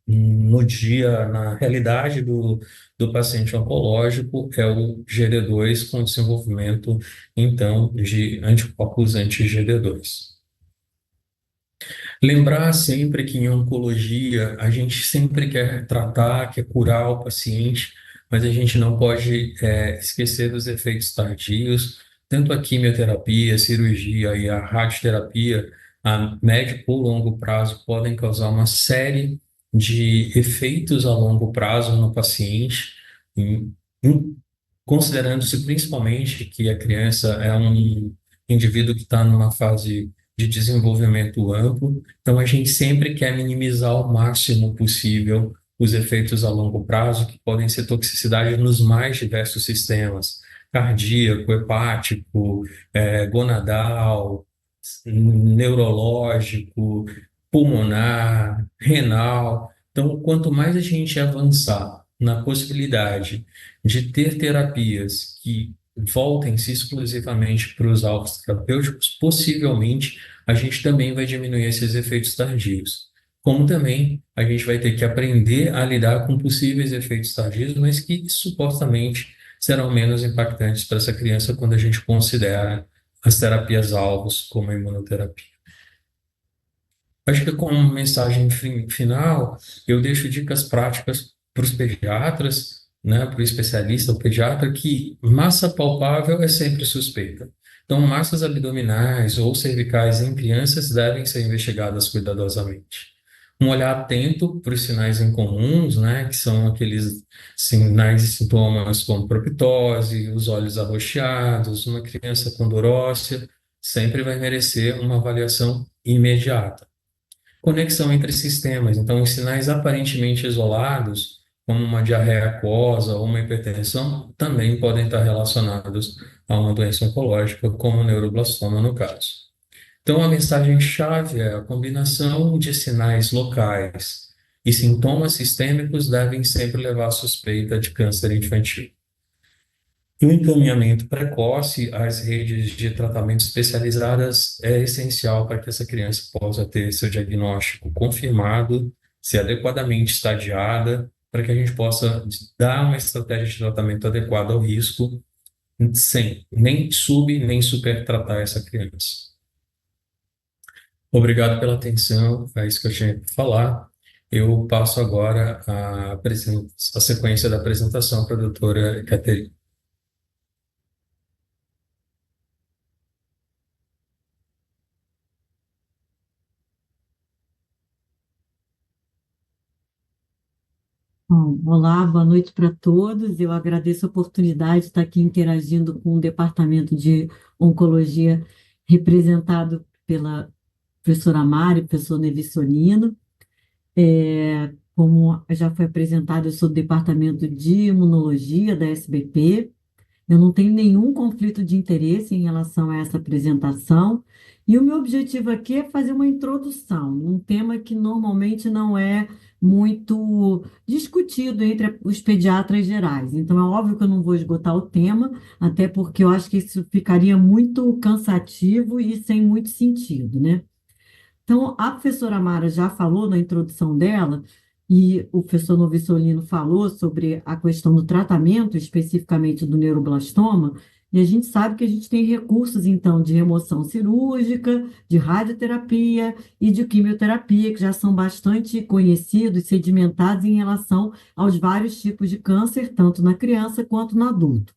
no dia, na realidade do paciente oncológico, é o GD2 com desenvolvimento então, de anticorpos anti-GD2. Lembrar sempre que em oncologia a gente sempre quer tratar, quer curar o paciente, mas a gente não pode esquecer dos efeitos tardios, tanto a quimioterapia, a cirurgia e a radioterapia, a médio ou longo prazo, podem causar uma série de efeitos a longo prazo no paciente, em- considerando-se principalmente que a criança é um indivíduo que está numa fase de desenvolvimento amplo, então a gente sempre quer minimizar ao máximo possível os efeitos a longo prazo, que podem ser toxicidade nos mais diversos sistemas, cardíaco, hepático, gonadal, neurológico, pulmonar, renal. Então, quanto mais a gente avançar na possibilidade de ter terapias que voltem-se exclusivamente para os alvos terapêuticos, possivelmente a gente também vai diminuir esses efeitos tardios. Como também a gente vai ter que aprender a lidar com possíveis efeitos tardios, mas que supostamente serão menos impactantes para essa criança quando a gente considera as terapias-alvos como a imunoterapia. Acho que como mensagem final, eu deixo dicas práticas para os pediatras, né, para o especialista, o pediatra, que massa palpável é sempre suspeita. Então, massas abdominais ou cervicais em crianças devem ser investigadas cuidadosamente. Um olhar atento para os sinais incomuns, né, que são aqueles sinais e sintomas como proptose, os olhos arroxeados, uma criança com dorócia, sempre vai merecer uma avaliação imediata. Conexão entre sistemas. Então, os sinais aparentemente isolados, como uma diarreia aquosa ou uma hipertensão, também podem estar relacionados a uma doença oncológica, como o neuroblastoma no caso. Então, a mensagem-chave é a combinação de sinais locais e sintomas sistêmicos devem sempre levar à suspeita de câncer infantil. E o encaminhamento precoce às redes de tratamento especializadas é essencial para que essa criança possa ter seu diagnóstico confirmado, ser adequadamente estadiada, para que a gente possa dar uma estratégia de tratamento adequada ao risco, sem nem nem supertratar essa criança. Obrigado pela atenção, é isso que eu tinha que falar. Eu passo agora a sequência da apresentação para a doutora Caterina. Bom, olá, boa noite para todos. Eu agradeço a oportunidade de estar aqui interagindo com o Departamento de Oncologia, representado pela professora Mari, professor Nevissolino. Como já foi apresentado, eu sou do Departamento de Imunologia da SBP. Eu não tenho nenhum conflito de interesse em relação a essa apresentação E o meu objetivo aqui é fazer uma introdução, um tema que normalmente não é muito discutido entre os pediatras gerais. Então, é óbvio que eu não vou esgotar o tema, até porque eu acho que isso ficaria muito cansativo e sem muito sentido, né? Então, a professora Mara já falou na introdução dela, e o professor Novissolino falou sobre a questão do tratamento, especificamente do neuroblastoma, e a gente sabe que a gente tem recursos, então, de remoção cirúrgica, de radioterapia e de quimioterapia, que já são bastante conhecidos, sedimentados em relação aos vários tipos de câncer, tanto na criança quanto no adulto.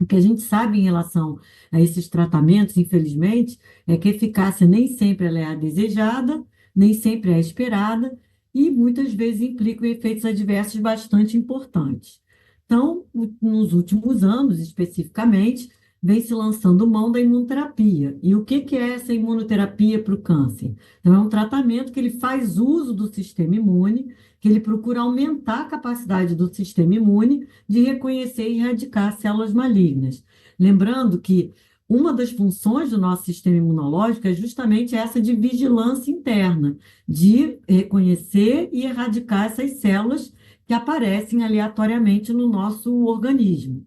O que a gente sabe em relação a esses tratamentos, infelizmente, é que a eficácia nem sempre ela é a desejada, nem sempre é a esperada, e muitas vezes implicam efeitos adversos bastante importantes. Então, nos últimos anos, especificamente, vem se lançando mão da imunoterapia. E o que é essa imunoterapia para o câncer? Então, é um tratamento que ele faz uso do sistema imune, que ele procura aumentar a capacidade do sistema imune de reconhecer e erradicar células malignas. Lembrando que uma das funções do nosso sistema imunológico é justamente essa de vigilância interna, de reconhecer e erradicar essas células que aparecem aleatoriamente no nosso organismo.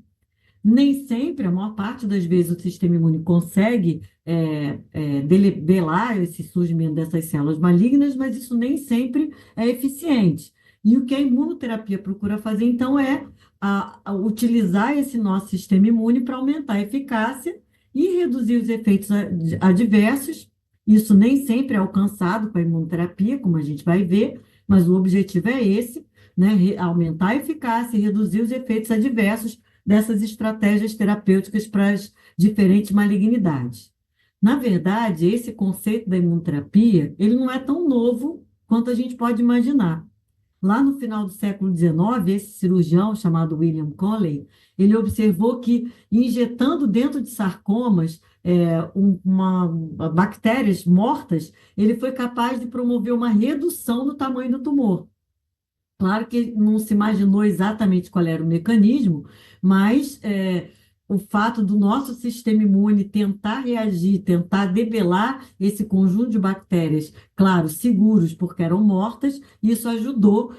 Nem sempre, a maior parte das vezes, o sistema imune consegue debelar esse surgimento dessas células malignas, mas isso nem sempre é eficiente. E o que a imunoterapia procura fazer, então, é utilizar esse nosso sistema imune para aumentar a eficácia e reduzir os efeitos adversos. Isso nem sempre é alcançado com a imunoterapia, como a gente vai ver, mas o objetivo é esse, né? Aumentar a eficácia e reduzir os efeitos adversos dessas estratégias terapêuticas para as diferentes malignidades. Na verdade, esse conceito da imunoterapia, ele não é tão novo quanto a gente pode imaginar. Lá no final do século XIX, esse cirurgião chamado William Coley, ele observou que injetando dentro de sarcomas bactérias mortas, ele foi capaz de promover uma redução do tamanho do tumor. Claro que não se imaginou exatamente qual era o mecanismo, mas o fato do nosso sistema imune tentar reagir, tentar debelar esse conjunto de bactérias, claro, seguros, porque eram mortas, isso ajudou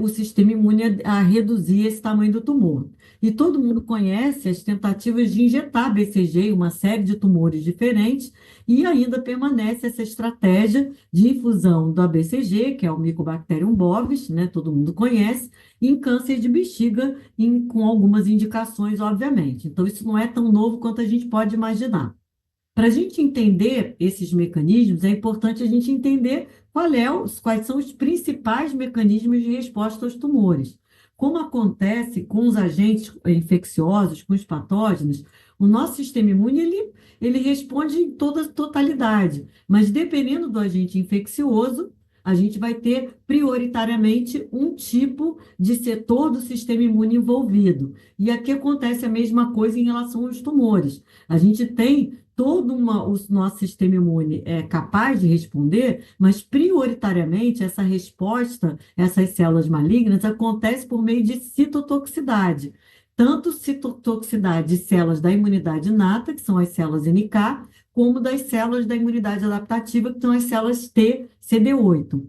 o sistema imune a reduzir esse tamanho do tumor. E todo mundo conhece as tentativas de injetar BCG em uma série de tumores diferentes, e ainda permanece essa estratégia de infusão da BCG, que é o Mycobacterium bovis, né, todo mundo conhece, em câncer de bexiga, com algumas indicações, obviamente. Então, isso não é tão novo quanto a gente pode imaginar. Para a gente entender esses mecanismos, é importante a gente entender quais são os principais mecanismos de resposta aos tumores. Como acontece com os agentes infecciosos, com os patógenos, o nosso sistema imune ele responde em toda a totalidade, mas dependendo do agente infeccioso, a gente vai ter prioritariamente um tipo de setor do sistema imune envolvido. E aqui acontece a mesma coisa em relação aos tumores. A gente tem o nosso sistema imune é capaz de responder, mas prioritariamente essa resposta, essas células malignas, acontece por meio de citotoxicidade. Tanto citotoxicidade de células da imunidade inata, que são as células NK, como das células da imunidade adaptativa, que são as células T, CD8.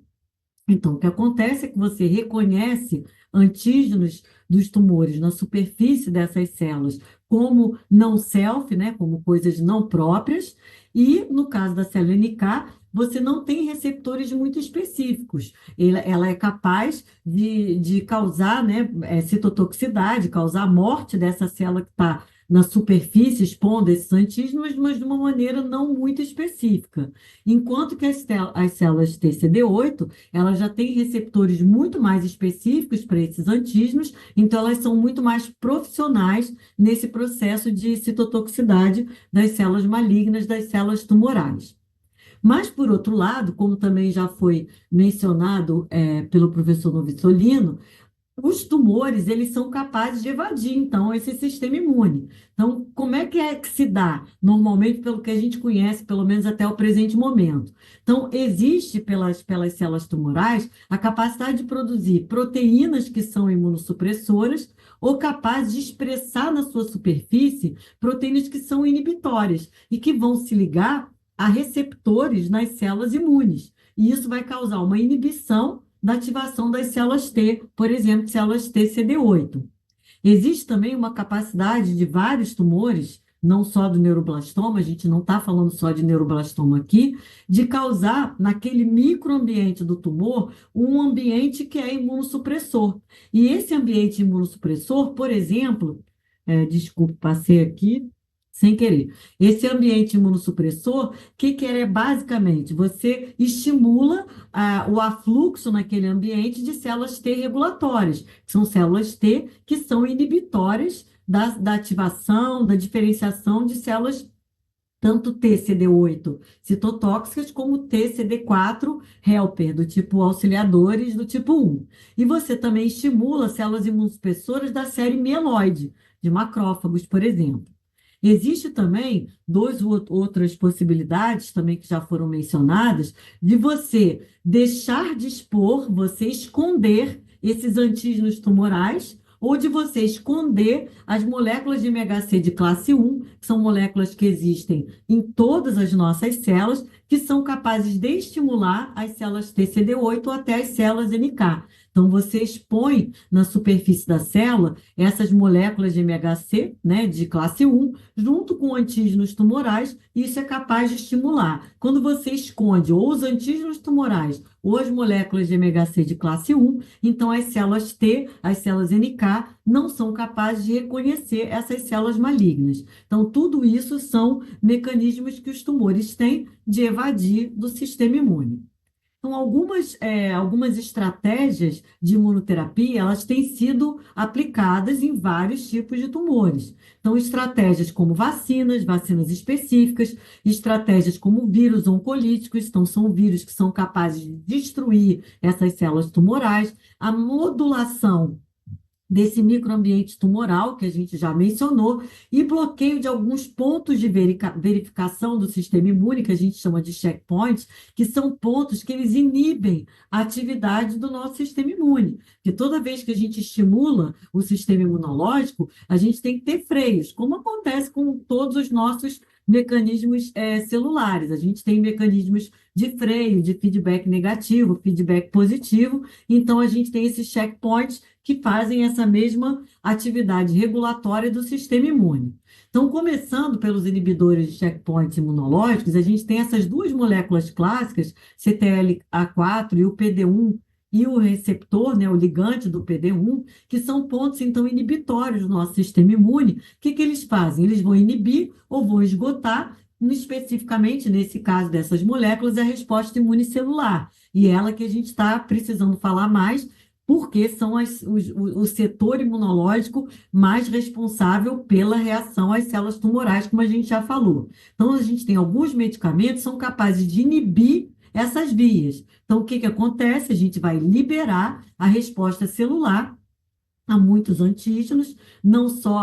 Então, o que acontece é que você reconhece antígenos dos tumores na superfície dessas células como não self, né, como coisas não próprias, e no caso da célula NK, você não tem receptores muito específicos. Ela é capaz de causar, né, citotoxicidade, causar a morte dessa célula que está na superfície, expondo esses antígenos, mas de uma maneira não muito específica. Enquanto que as células TCD8, elas já têm receptores muito mais específicos para esses antígenos, então elas são muito mais profissionais nesse processo de citotoxicidade das células malignas, das células tumorais. Mas, por outro lado, como também já foi mencionado pelo professor Novissolino, os tumores, eles são capazes de evadir, então, esse sistema imune. Então, como é que se dá? Normalmente, pelo que a gente conhece, pelo menos até o presente momento. Então, existe pelas células tumorais a capacidade de produzir proteínas que são imunossupressoras ou capazes de expressar na sua superfície proteínas que são inibitórias e que vão se ligar a receptores nas células imunes. E isso vai causar uma inibição da ativação das células T, por exemplo, células T CD8. Existe também uma capacidade de vários tumores, não só do neuroblastoma, a gente não está falando só de neuroblastoma aqui, de causar naquele microambiente do tumor um ambiente que é imunossupressor. E esse ambiente imunossupressor, por exemplo, desculpe, passei aqui sem querer. Esse ambiente imunossupressor, o que é basicamente? Você estimula o afluxo naquele ambiente de células T regulatórias, que são células T que são inibitórias da ativação, da diferenciação de células, tanto TCD8 citotóxicas, como TCD4 helper, do tipo auxiliadores do tipo 1. E você também estimula células imunossupressoras da série mieloide, de macrófagos, por exemplo. Existe também outras possibilidades também que já foram mencionadas, de você deixar de expor, você esconder esses antígenos tumorais, ou de você esconder as moléculas de MHC de classe 1, que são moléculas que existem em todas as nossas células, que são capazes de estimular as células TCD8 ou até as células NK. Então, você expõe na superfície da célula essas moléculas de MHC, né, de classe 1, junto com antígenos tumorais, e isso é capaz de estimular. Quando você esconde ou os antígenos tumorais ou as moléculas de MHC de classe 1, então as células T, as células NK, não são capazes de reconhecer essas células malignas. Então, tudo isso são mecanismos que os tumores têm de evadir do sistema imune. Então, algumas estratégias de imunoterapia, elas têm sido aplicadas em vários tipos de tumores. Então, estratégias como vacinas específicas, estratégias como vírus oncolíticos, então são vírus que são capazes de destruir essas células tumorais, a modulação desse microambiente tumoral, que a gente já mencionou, e bloqueio de alguns pontos de verificação do sistema imune, que a gente chama de checkpoints, que são pontos que eles inibem a atividade do nosso sistema imune. Porque toda vez que a gente estimula o sistema imunológico, a gente tem que ter freios, como acontece com todos os nossos mecanismos celulares. A gente tem mecanismos de freio, de feedback negativo, feedback positivo, então a gente tem esses checkpoints que fazem essa mesma atividade regulatória do sistema imune. Então, começando pelos inibidores de checkpoints imunológicos, a gente tem essas duas moléculas clássicas, CTLA4 e o PD-1, e o receptor, né, o ligante do PD-1, que são pontos, então, inibitórios do nosso sistema imune. O que eles fazem? Eles vão inibir ou vão esgotar, especificamente, nesse caso dessas moléculas, a resposta imunicelular. E ela que a gente está precisando falar mais, porque são o setor imunológico mais responsável pela reação às células tumorais, como a gente já falou. Então, a gente tem alguns medicamentos que são capazes de inibir essas vias. Então, o que acontece? A gente vai liberar a resposta celular a muitos antígenos, não só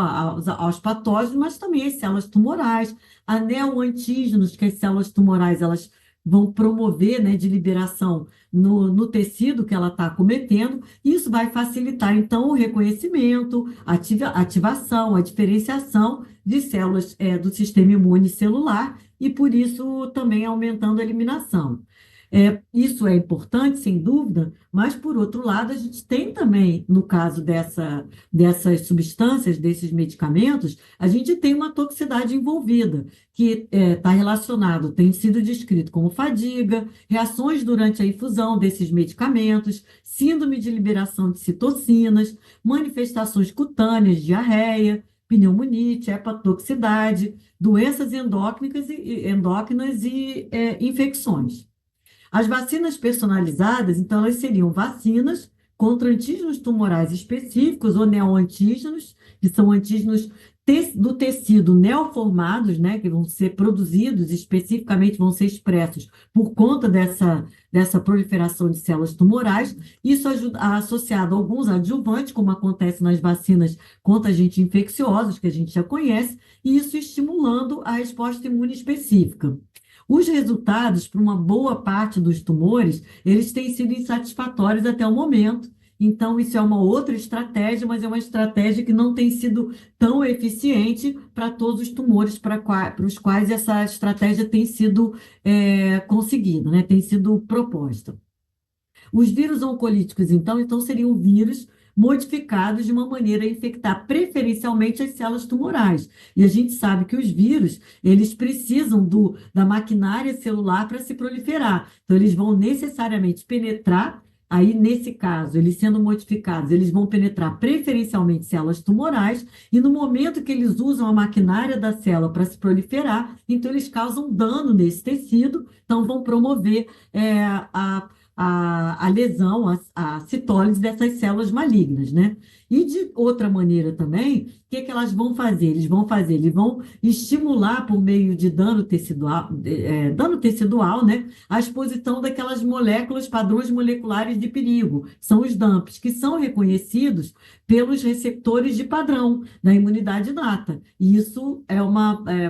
aos patógenos, mas também às células tumorais, a neoantígenos, que as células tumorais elas vão promover, né, de liberação no tecido que ela está acometendo. Isso vai facilitar, então, o reconhecimento, ativação, a diferenciação de células do sistema imune celular e, por isso, também aumentando a eliminação. Isso é importante, sem dúvida, mas, por outro lado, a gente tem também, no caso dessas substâncias, desses medicamentos, a gente tem uma toxicidade envolvida, que está relacionado, tem sido descrito como fadiga, reações durante a infusão desses medicamentos, síndrome de liberação de citocinas, manifestações cutâneas, diarreia, pneumonite, hepatotoxicidade, doenças endócrinas e infecções. As vacinas personalizadas, então, elas seriam vacinas contra antígenos tumorais específicos ou neoantígenos, que são antígenos do tecido neoformados, né, que vão ser produzidos, especificamente vão ser expressos por conta dessa proliferação de células tumorais. Isso associado a alguns adjuvantes, como acontece nas vacinas contra agentes infecciosos, que a gente já conhece, e isso estimulando a resposta imune específica. Os resultados, para uma boa parte dos tumores, eles têm sido insatisfatórios até o momento, Então, isso é uma outra estratégia, mas é uma estratégia que não tem sido tão eficiente para todos os tumores para os quais essa estratégia tem sido conseguida, né? Tem sido proposta. Os vírus oncolíticos, então seriam vírus modificados de uma maneira a infectar preferencialmente as células tumorais. E a gente sabe que os vírus, eles precisam da maquinária celular para se proliferar. Então, eles vão necessariamente penetrar. Aí, nesse caso, eles sendo modificados, eles vão penetrar preferencialmente células tumorais, e no momento que eles usam a maquinária da célula para se proliferar, então eles causam dano nesse tecido, então vão promover a lesão, a citólise dessas células malignas, né? E de outra maneira também, o que que elas vão fazer? Eles vão estimular por meio de dano tecidual, né? A exposição daquelas moléculas, padrões moleculares de perigo, são os DAMPs, que são reconhecidos pelos receptores de padrão da imunidade inata. E isso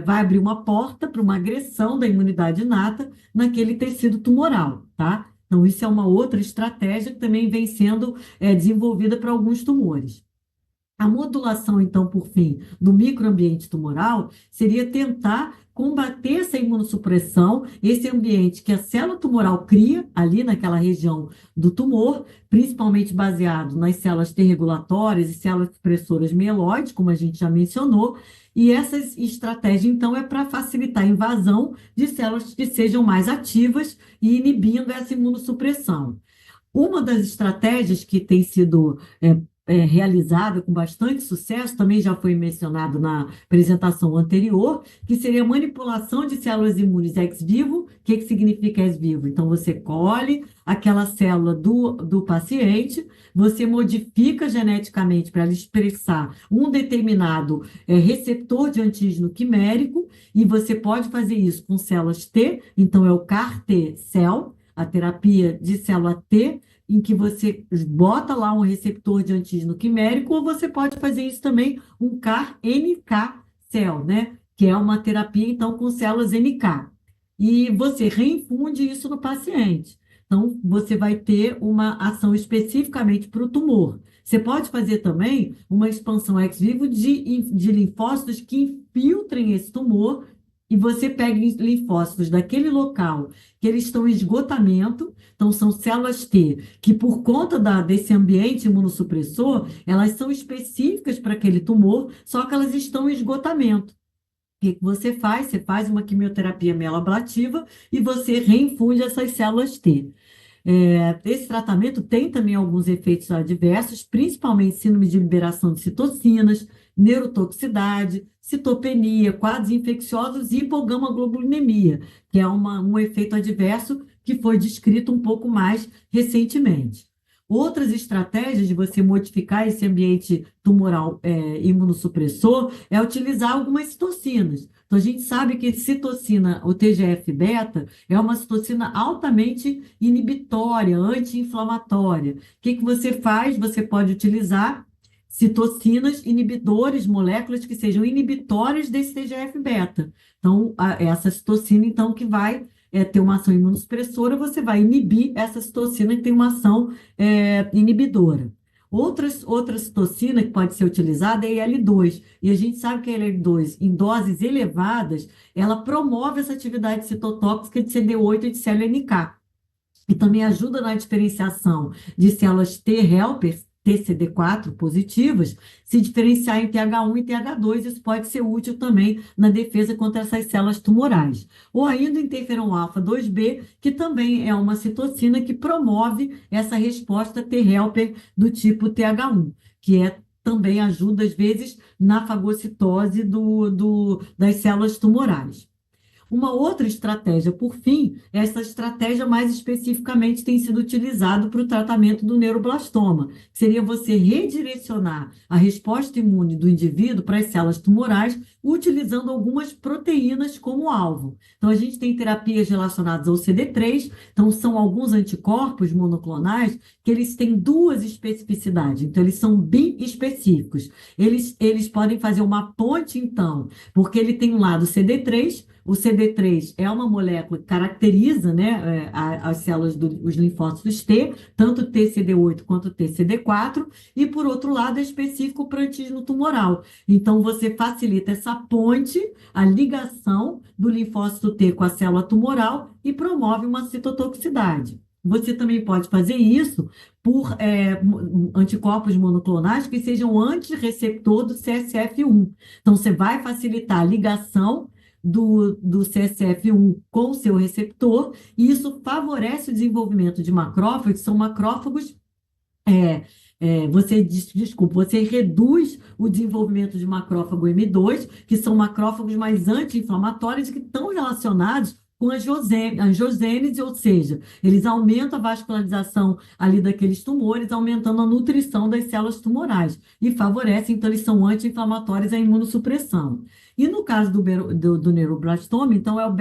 vai abrir uma porta para uma agressão da imunidade inata naquele tecido tumoral, tá? Então, isso é uma outra estratégia que também vem sendo desenvolvida para alguns tumores. A modulação, então, por fim, do microambiente tumoral seria tentar combater essa imunossupressão, esse ambiente que a célula tumoral cria ali naquela região do tumor, principalmente baseado nas células T regulatórias e células expressoras mieloides, como a gente já mencionou, e essa estratégia, então, é para facilitar a invasão de células que sejam mais ativas e inibindo essa imunossupressão. Uma das estratégias que tem sido realizada com bastante sucesso, também já foi mencionado na apresentação anterior, que seria a manipulação de células imunes ex vivo. O que significa ex vivo? Então, você colhe aquela célula do paciente, você modifica geneticamente para ela expressar um determinado receptor de antígeno quimérico, e você pode fazer isso com células T, então é o CAR-T-cell, a terapia de célula T, em que você bota lá um receptor de antígeno quimérico, ou você pode fazer isso também, um CAR-NK-cell, né? Que é uma terapia, então, com células NK. E você reinfunde isso no paciente. Então, você vai ter uma ação especificamente para o tumor. Você pode fazer também uma expansão ex vivo de linfócitos que infiltrem esse tumor, e você pega linfócitos daquele local que eles estão em esgotamento. Então, são células T que, por conta desse ambiente imunossupressor, elas são específicas para aquele tumor, só que elas estão em esgotamento. O que você faz? Você faz uma quimioterapia mieloablativa e você reinfunde essas células T. Esse tratamento tem também alguns efeitos adversos, principalmente síndrome de liberação de citocinas, neurotoxicidade, citopenia, quadros infecciosos e hipogamaglobulinemia, que é um efeito adverso que foi descrito um pouco mais recentemente. Outras estratégias de você modificar esse ambiente tumoral imunossupressor é utilizar algumas citocinas. Então, a gente sabe que citocina, o TGF-beta, é uma citocina altamente inibitória, anti-inflamatória. O que você faz? Você pode utilizar citocinas inibidores, moléculas que sejam inibitórias desse TGF-beta. Então, essa citocina, então, que vai ter uma ação imunossupressora, você vai inibir essa citocina que tem uma ação inibidora. Outra citocina que pode ser utilizada é a IL-2, e a gente sabe que a IL-2, em doses elevadas, ela promove essa atividade citotóxica de CD8 e de célula NK, e também ajuda na diferenciação de células T helpers, TCD4 positivas, se diferenciar em TH1 e TH2, isso pode ser útil também na defesa contra essas células tumorais. Ou ainda o interferon alfa 2B, que também é uma citocina que promove essa resposta T helper do tipo TH1, que também ajuda, às vezes, na fagocitose das células tumorais. Uma outra estratégia, por fim, essa estratégia mais especificamente tem sido utilizada para o tratamento do neuroblastoma, que seria você redirecionar a resposta imune do indivíduo para as células tumorais, utilizando algumas proteínas como alvo. Então, a gente tem terapias relacionadas ao CD3, então são alguns anticorpos monoclonais que eles têm duas especificidades, então eles são biespecíficos. Eles podem fazer uma ponte, então, porque ele tem um lado CD3, O CD3 é uma molécula que caracteriza, né, as células os linfócitos T, tanto TCD8 quanto TCD4, e por outro lado é específico para antígeno tumoral. Então você facilita essa ponte, a ligação do linfócito T com a célula tumoral e promove uma citotoxicidade. Você também pode fazer isso por anticorpos monoclonais que sejam antirreceptor do CSF1. Então, você vai facilitar a ligação do CSF1 com o seu receptor, e isso favorece o desenvolvimento de macrófagos, que são macrófagos. Você reduz o desenvolvimento de macrófago M2, que são macrófagos mais anti-inflamatórios e que estão relacionados com a angiogênese, ou seja, eles aumentam a vascularização ali daqueles tumores, aumentando a nutrição das células tumorais e favorecem, então eles são anti-inflamatórios à imunossupressão. E no caso do neuroblastoma, então é o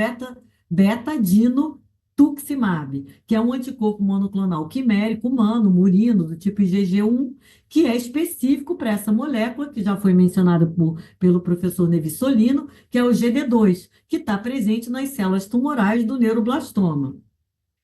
betadino tuximab, que é um anticorpo monoclonal quimérico humano, murino, do tipo IgG1, que é específico para essa molécula, que já foi mencionada pelo professor Nevissolino, que é o GD2, que está presente nas células tumorais do neuroblastoma.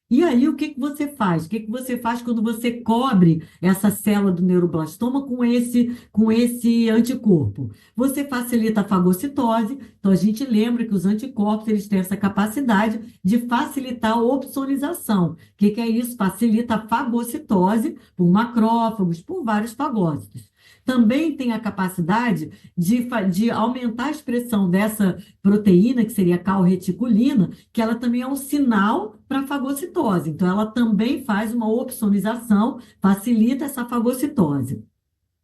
E aí, o que você faz? O que você faz quando você cobre essa célula do neuroblastoma com esse anticorpo? Você facilita a fagocitose. Então, a gente lembra que os anticorpos eles têm essa capacidade de facilitar a opsonização. O que é isso? Facilita a fagocitose por macrófagos, por vários fagócitos. Também tem a capacidade de aumentar a expressão dessa proteína, que seria a calreticulina, que ela também é um sinal para fagocitose. Então, ela também faz uma opsonização, facilita essa fagocitose.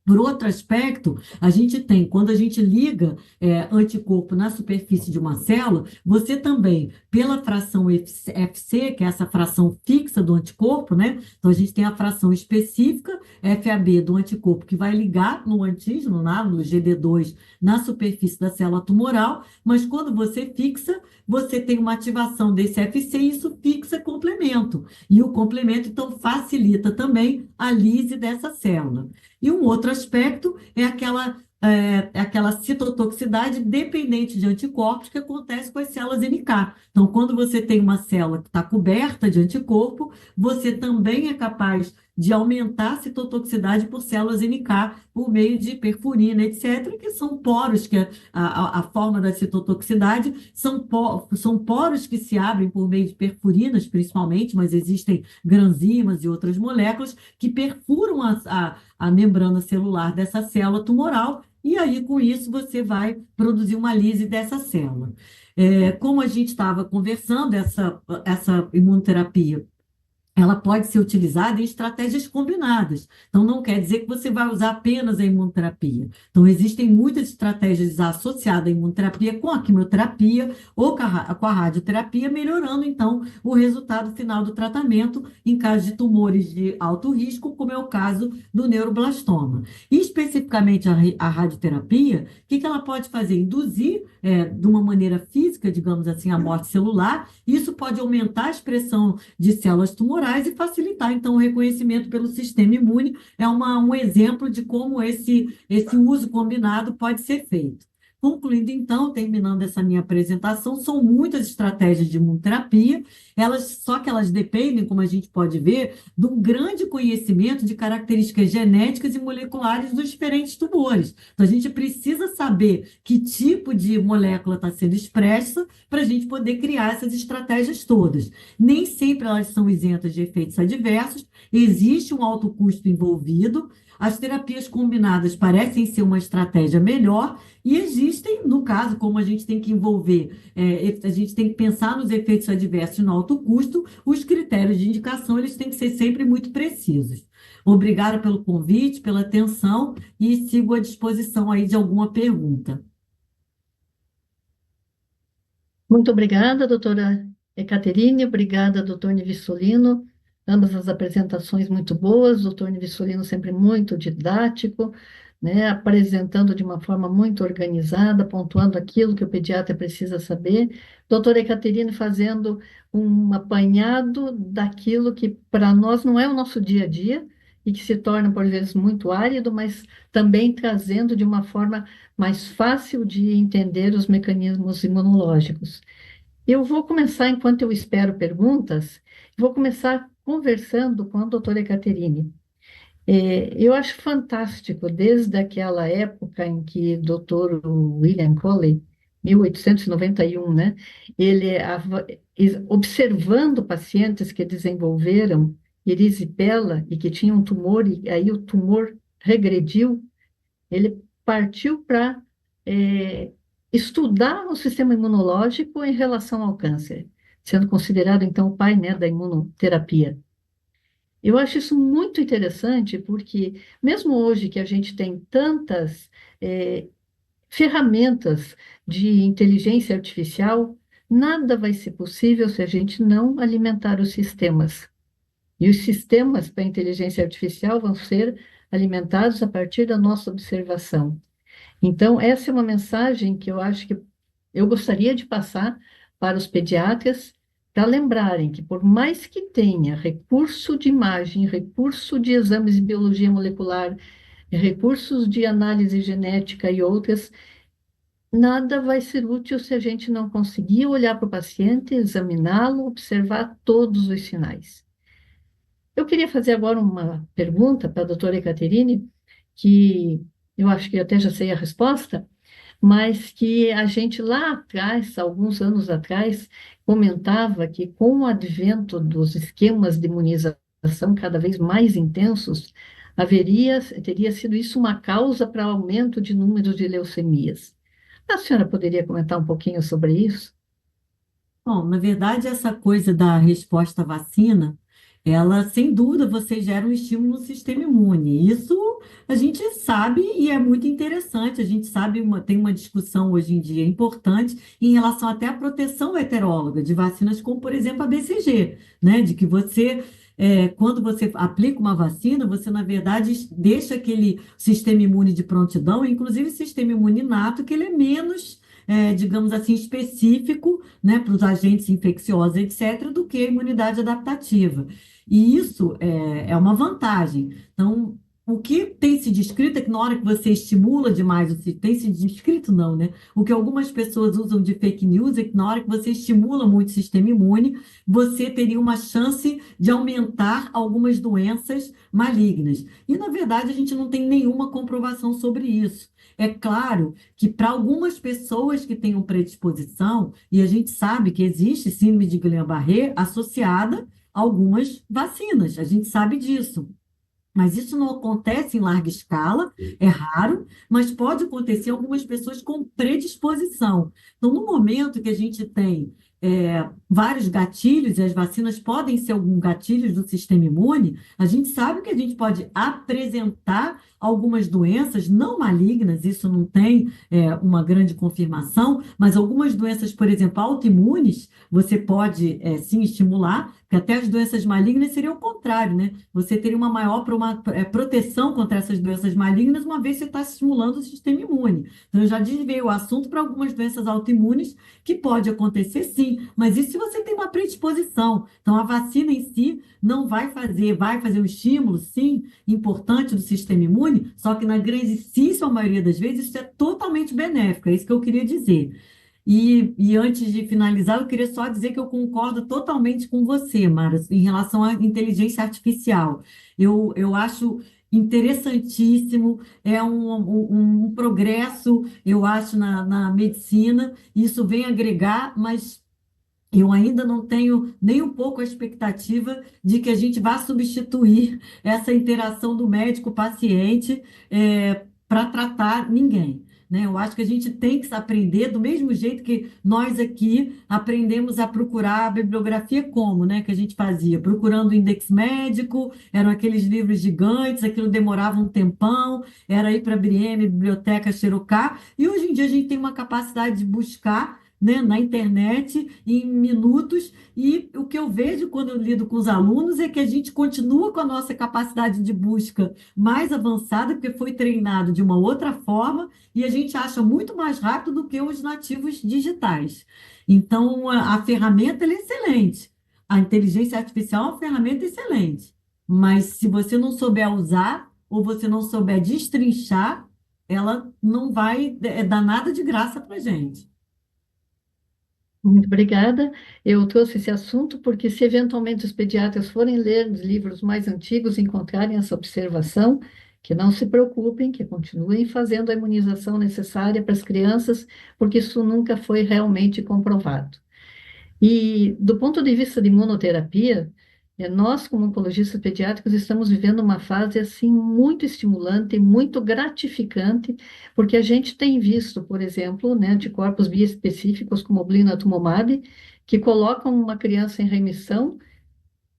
Por outro aspecto, a gente tem, quando a gente liga anticorpo na superfície de uma célula, você também, pela fração FC, que é essa fração fixa do anticorpo, né? Então, a gente tem a fração específica, FAB, do anticorpo, que vai ligar no antígeno, no GD2, na superfície da célula tumoral, mas quando você fixa, você tem uma ativação desse FC e isso fixa complemento. E o complemento, então, facilita também a lise dessa célula. E um outro aspecto é aquela citotoxicidade dependente de anticorpos que acontece com as células NK. Então, quando você tem uma célula que está coberta de anticorpo, você também é capaz de aumentar a citotoxicidade por células NK por meio de perfurina, etc., que são poros, que a forma da citotoxicidade são poros que se abrem por meio de perfurinas, principalmente, mas existem granzimas e outras moléculas que perfuram a membrana celular dessa célula tumoral, e aí, com isso, você vai produzir uma lise dessa célula. Como a gente estava conversando, essa imunoterapia, ela pode ser utilizada em estratégias combinadas. Então, não quer dizer que você vai usar apenas a imunoterapia. Então, existem muitas estratégias associadas à imunoterapia com a quimioterapia ou com a radioterapia, melhorando, então, o resultado final do tratamento em caso de tumores de alto risco, como é o caso do neuroblastoma. E, especificamente, a radioterapia, o que ela pode fazer? Induzir, de uma maneira física, digamos assim, a morte celular. Isso pode aumentar a expressão de células tumorais e facilitar, então, o reconhecimento pelo sistema imune. É um exemplo de como esse uso combinado pode ser feito. Concluindo, então, terminando essa minha apresentação, são muitas estratégias de imunoterapia, só que elas dependem, como a gente pode ver, de um grande conhecimento de características genéticas e moleculares dos diferentes tumores. Então, a gente precisa saber que tipo de molécula está sendo expressa para a gente poder criar essas estratégias todas. Nem sempre elas são isentas de efeitos adversos, existe um alto custo envolvido. As terapias combinadas parecem ser uma estratégia melhor e existem, no caso, como a gente tem que a gente tem que pensar nos efeitos adversos no alto custo, os critérios de indicação eles têm que ser sempre muito precisos. Obrigada pelo convite, pela atenção e sigo à disposição aí de alguma pergunta. Muito obrigada, doutora Ecaterine, obrigada, doutor Nivissolino. Ambas as apresentações muito boas, doutor Nivissolino sempre muito didático, né, apresentando de uma forma muito organizada, pontuando aquilo que o pediatra precisa saber. Doutora Ecaterine fazendo um apanhado daquilo que para nós não é o nosso dia a dia, e que se torna, por vezes, muito árido, mas também trazendo de uma forma mais fácil de entender os mecanismos imunológicos. Eu vou começar, enquanto eu espero perguntas, vou começar conversando com a doutora Caterine. Eu acho fantástico, desde aquela época em que o doutor William Coley, 1891, né, observando pacientes que desenvolveram erisipela e que tinham tumor, e aí o tumor regrediu, ele partiu para estudar o sistema imunológico em relação ao câncer, sendo considerado, então, o pai, né, da imunoterapia. Eu acho isso muito interessante, porque mesmo hoje que a gente tem tantas ferramentas de inteligência artificial, nada vai ser possível se a gente não alimentar os sistemas. E os sistemas para a inteligência artificial vão ser alimentados a partir da nossa observação. Então, essa é uma mensagem que eu acho que eu gostaria de passar para os pediatras, para lembrarem que, por mais que tenha recurso de imagem, recurso de exames de biologia molecular, recursos de análise genética e outras, nada vai ser útil se a gente não conseguir olhar para o paciente, examiná-lo, observar todos os sinais. Eu queria fazer agora uma pergunta para a doutora Caterine, que eu acho que eu até já sei a resposta, mas que a gente lá atrás, alguns anos atrás, comentava que com o advento dos esquemas de imunização cada vez mais intensos, teria sido isso uma causa para aumento de números de leucemias. A senhora poderia comentar um pouquinho sobre isso? Bom, na verdade, essa coisa da resposta à vacina, ela, sem dúvida, você gera um estímulo no sistema imune. Isso a gente sabe e é muito interessante. A gente sabe, tem uma discussão hoje em dia importante em relação até à proteção heteróloga de vacinas, como, por exemplo, a BCG, né? De que você, quando você aplica uma vacina, você, na verdade, deixa aquele sistema imune de prontidão, inclusive o sistema imune inato, que ele é menos digamos assim, específico, né, para os agentes infecciosos, etc., do que a imunidade adaptativa. E isso é uma vantagem. Então, o que tem se descrito é que na hora que você estimula demais, tem se descrito não, né? O que algumas pessoas usam de fake news é que na hora que você estimula muito o sistema imune, você teria uma chance de aumentar algumas doenças malignas. E, na verdade, a gente não tem nenhuma comprovação sobre isso. É claro que para algumas pessoas que tenham predisposição, e a gente sabe que existe síndrome de Guillain-Barré associada a algumas vacinas, a gente sabe disso. Mas isso não acontece em larga escala, é raro, mas pode acontecer em algumas pessoas com predisposição. Então, no momento que a gente tem vários gatilhos, e as vacinas podem ser alguns gatilhos do sistema imune, a gente sabe que a gente pode apresentar algumas doenças não malignas, isso não tem uma grande confirmação, mas algumas doenças, por exemplo, autoimunes, você pode sim estimular, porque até as doenças malignas seria o contrário, né? Você teria uma maior proteção contra essas doenças malignas, uma vez que você está estimulando o sistema imune. Então, eu já desviei o assunto para algumas doenças autoimunes, que pode acontecer sim, mas isso se você tem uma predisposição. Então, a vacina em si não vai fazer um estímulo, sim, importante do sistema imune, só que na grandíssima maioria das vezes isso é totalmente benéfico, é isso que eu queria dizer. E antes de finalizar, eu queria só dizer que eu concordo totalmente com você, Mara, em relação à inteligência artificial. Eu acho interessantíssimo, é um progresso, eu acho, na medicina, isso vem agregar, mas eu ainda não tenho nem um pouco a expectativa de que a gente vá substituir essa interação do médico-paciente para tratar ninguém. Né? Eu acho que a gente tem que aprender do mesmo jeito que nós aqui aprendemos a procurar a bibliografia como, né? Que a gente fazia, procurando o index médico, eram aqueles livros gigantes, aquilo demorava um tempão, era ir para a BRM, Biblioteca Xerocá, e hoje em dia a gente tem uma capacidade de buscar, né, na internet, em minutos, e o que eu vejo quando eu lido com os alunos é que a gente continua com a nossa capacidade de busca mais avançada, porque foi treinado de uma outra forma, e a gente acha muito mais rápido do que os nativos digitais. Então, a ferramenta ela é excelente. A inteligência artificial é uma ferramenta excelente. mas se você não souber usar ou você não souber destrinchar, ela não vai dar nada de graça para gente. Muito obrigada. Eu trouxe esse assunto porque, se eventualmente os pediatras forem ler os livros mais antigos e encontrarem essa observação, que não se preocupem, que continuem fazendo a imunização necessária para as crianças, porque isso nunca foi realmente comprovado. E, do ponto de vista de imunoterapia, nós, como oncologistas pediátricos, estamos vivendo uma fase assim muito estimulante, muito gratificante, porque a gente tem visto, por exemplo, né, anticorpos biespecíficos como o blinatumomab, que colocam uma criança em remissão,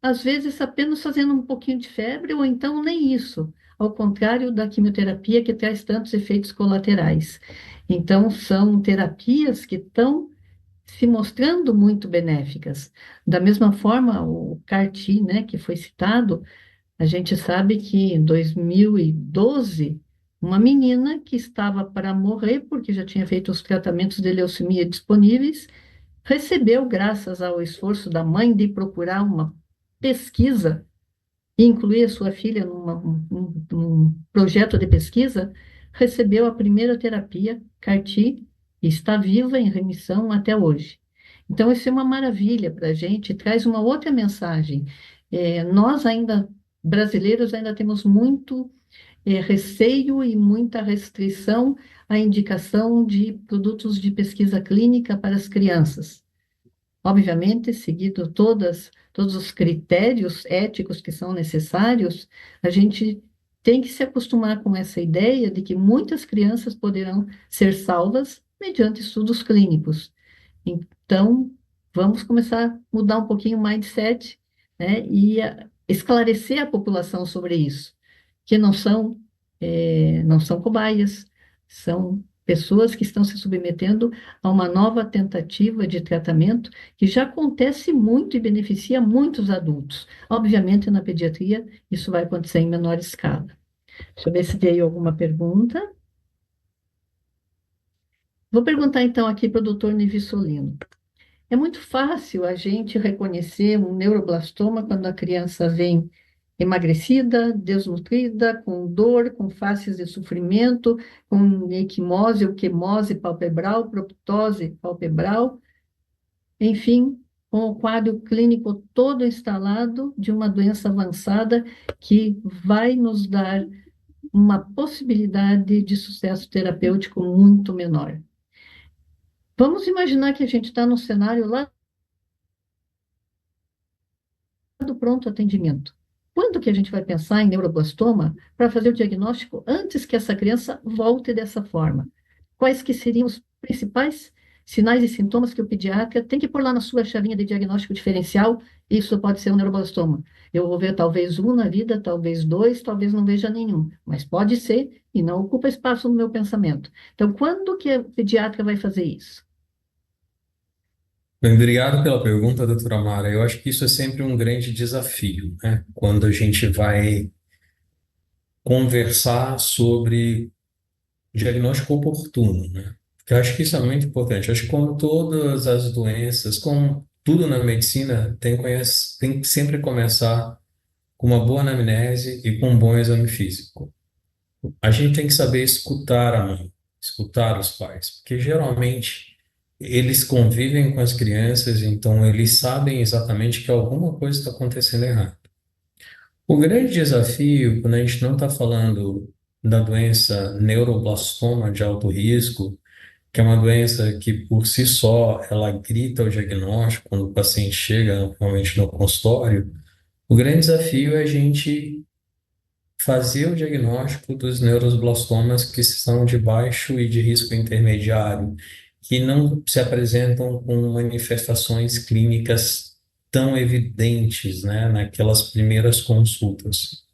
às vezes apenas fazendo um pouquinho de febre, ou então nem isso, ao contrário da quimioterapia que traz tantos efeitos colaterais. Então, são terapias que estão se mostrando muito benéficas. Da mesma forma, o CAR-T, né, que foi citado, a gente sabe que em 2012, uma menina que estava para morrer, porque já tinha feito os tratamentos de leucemia disponíveis, recebeu, graças ao esforço da mãe de procurar uma pesquisa e incluir a sua filha num projeto de pesquisa, recebeu a primeira terapia, CAR-T, e está viva em remissão até hoje. Então, isso é uma maravilha para a gente, traz uma outra mensagem. Nós ainda, brasileiros, ainda temos muito receio e muita restrição à indicação de produtos de pesquisa clínica para as crianças. Obviamente, seguindo todos os critérios éticos que são necessários, a gente tem que se acostumar com essa ideia de que muitas crianças poderão ser salvas mediante estudos clínicos. Então, vamos começar a mudar um pouquinho o mindset, né, e esclarecer a população sobre isso, que não são cobaias, são pessoas que estão se submetendo a uma nova tentativa de tratamento que já acontece muito e beneficia muitos adultos. Obviamente, na pediatria, isso vai acontecer em menor escala. Deixa eu ver se veio alguma pergunta. Vou perguntar então aqui para o doutor Nivissolino. É muito fácil a gente reconhecer um neuroblastoma quando a criança vem emagrecida, desnutrida, com dor, com faces de sofrimento, com equimose ou quimose palpebral, proptose palpebral, enfim, com o quadro clínico todo instalado de uma doença avançada que vai nos dar uma possibilidade de sucesso terapêutico muito menor. Vamos imaginar que a gente está num cenário lá do pronto atendimento. Quando que a gente vai pensar em neuroblastoma para fazer o diagnóstico antes que essa criança volte dessa forma? Quais que seriam os principais sinais e sintomas que o pediatra tem que pôr lá na sua chavinha de diagnóstico diferencial? Isso pode ser um neuroblastoma. Eu vou ver talvez um na vida, talvez dois, talvez não veja nenhum, mas pode ser e não ocupa espaço no meu pensamento. Então, quando que o pediatra vai fazer isso? Bem, obrigado pela pergunta, doutora Mara. Eu acho que isso é sempre um grande desafio, né? Quando a gente vai conversar sobre diagnóstico oportuno, né? Porque eu acho que isso é muito importante. Eu acho que como todas as doenças, como tudo na medicina, tem que sempre começar com uma boa anamnese e com um bom exame físico. A gente tem que saber escutar a mãe, escutar os pais, porque geralmente eles convivem com as crianças, então eles sabem exatamente que alguma coisa está acontecendo errado. O grande desafio, quando a gente não está falando da doença neuroblastoma de alto risco, que é uma doença que por si só ela grita o diagnóstico quando o paciente chega realmente no consultório, o grande desafio é a gente fazer o diagnóstico dos neuroblastomas que são de baixo e de risco intermediário, que não se apresentam com manifestações clínicas tão evidentes, né, naquelas primeiras consultas.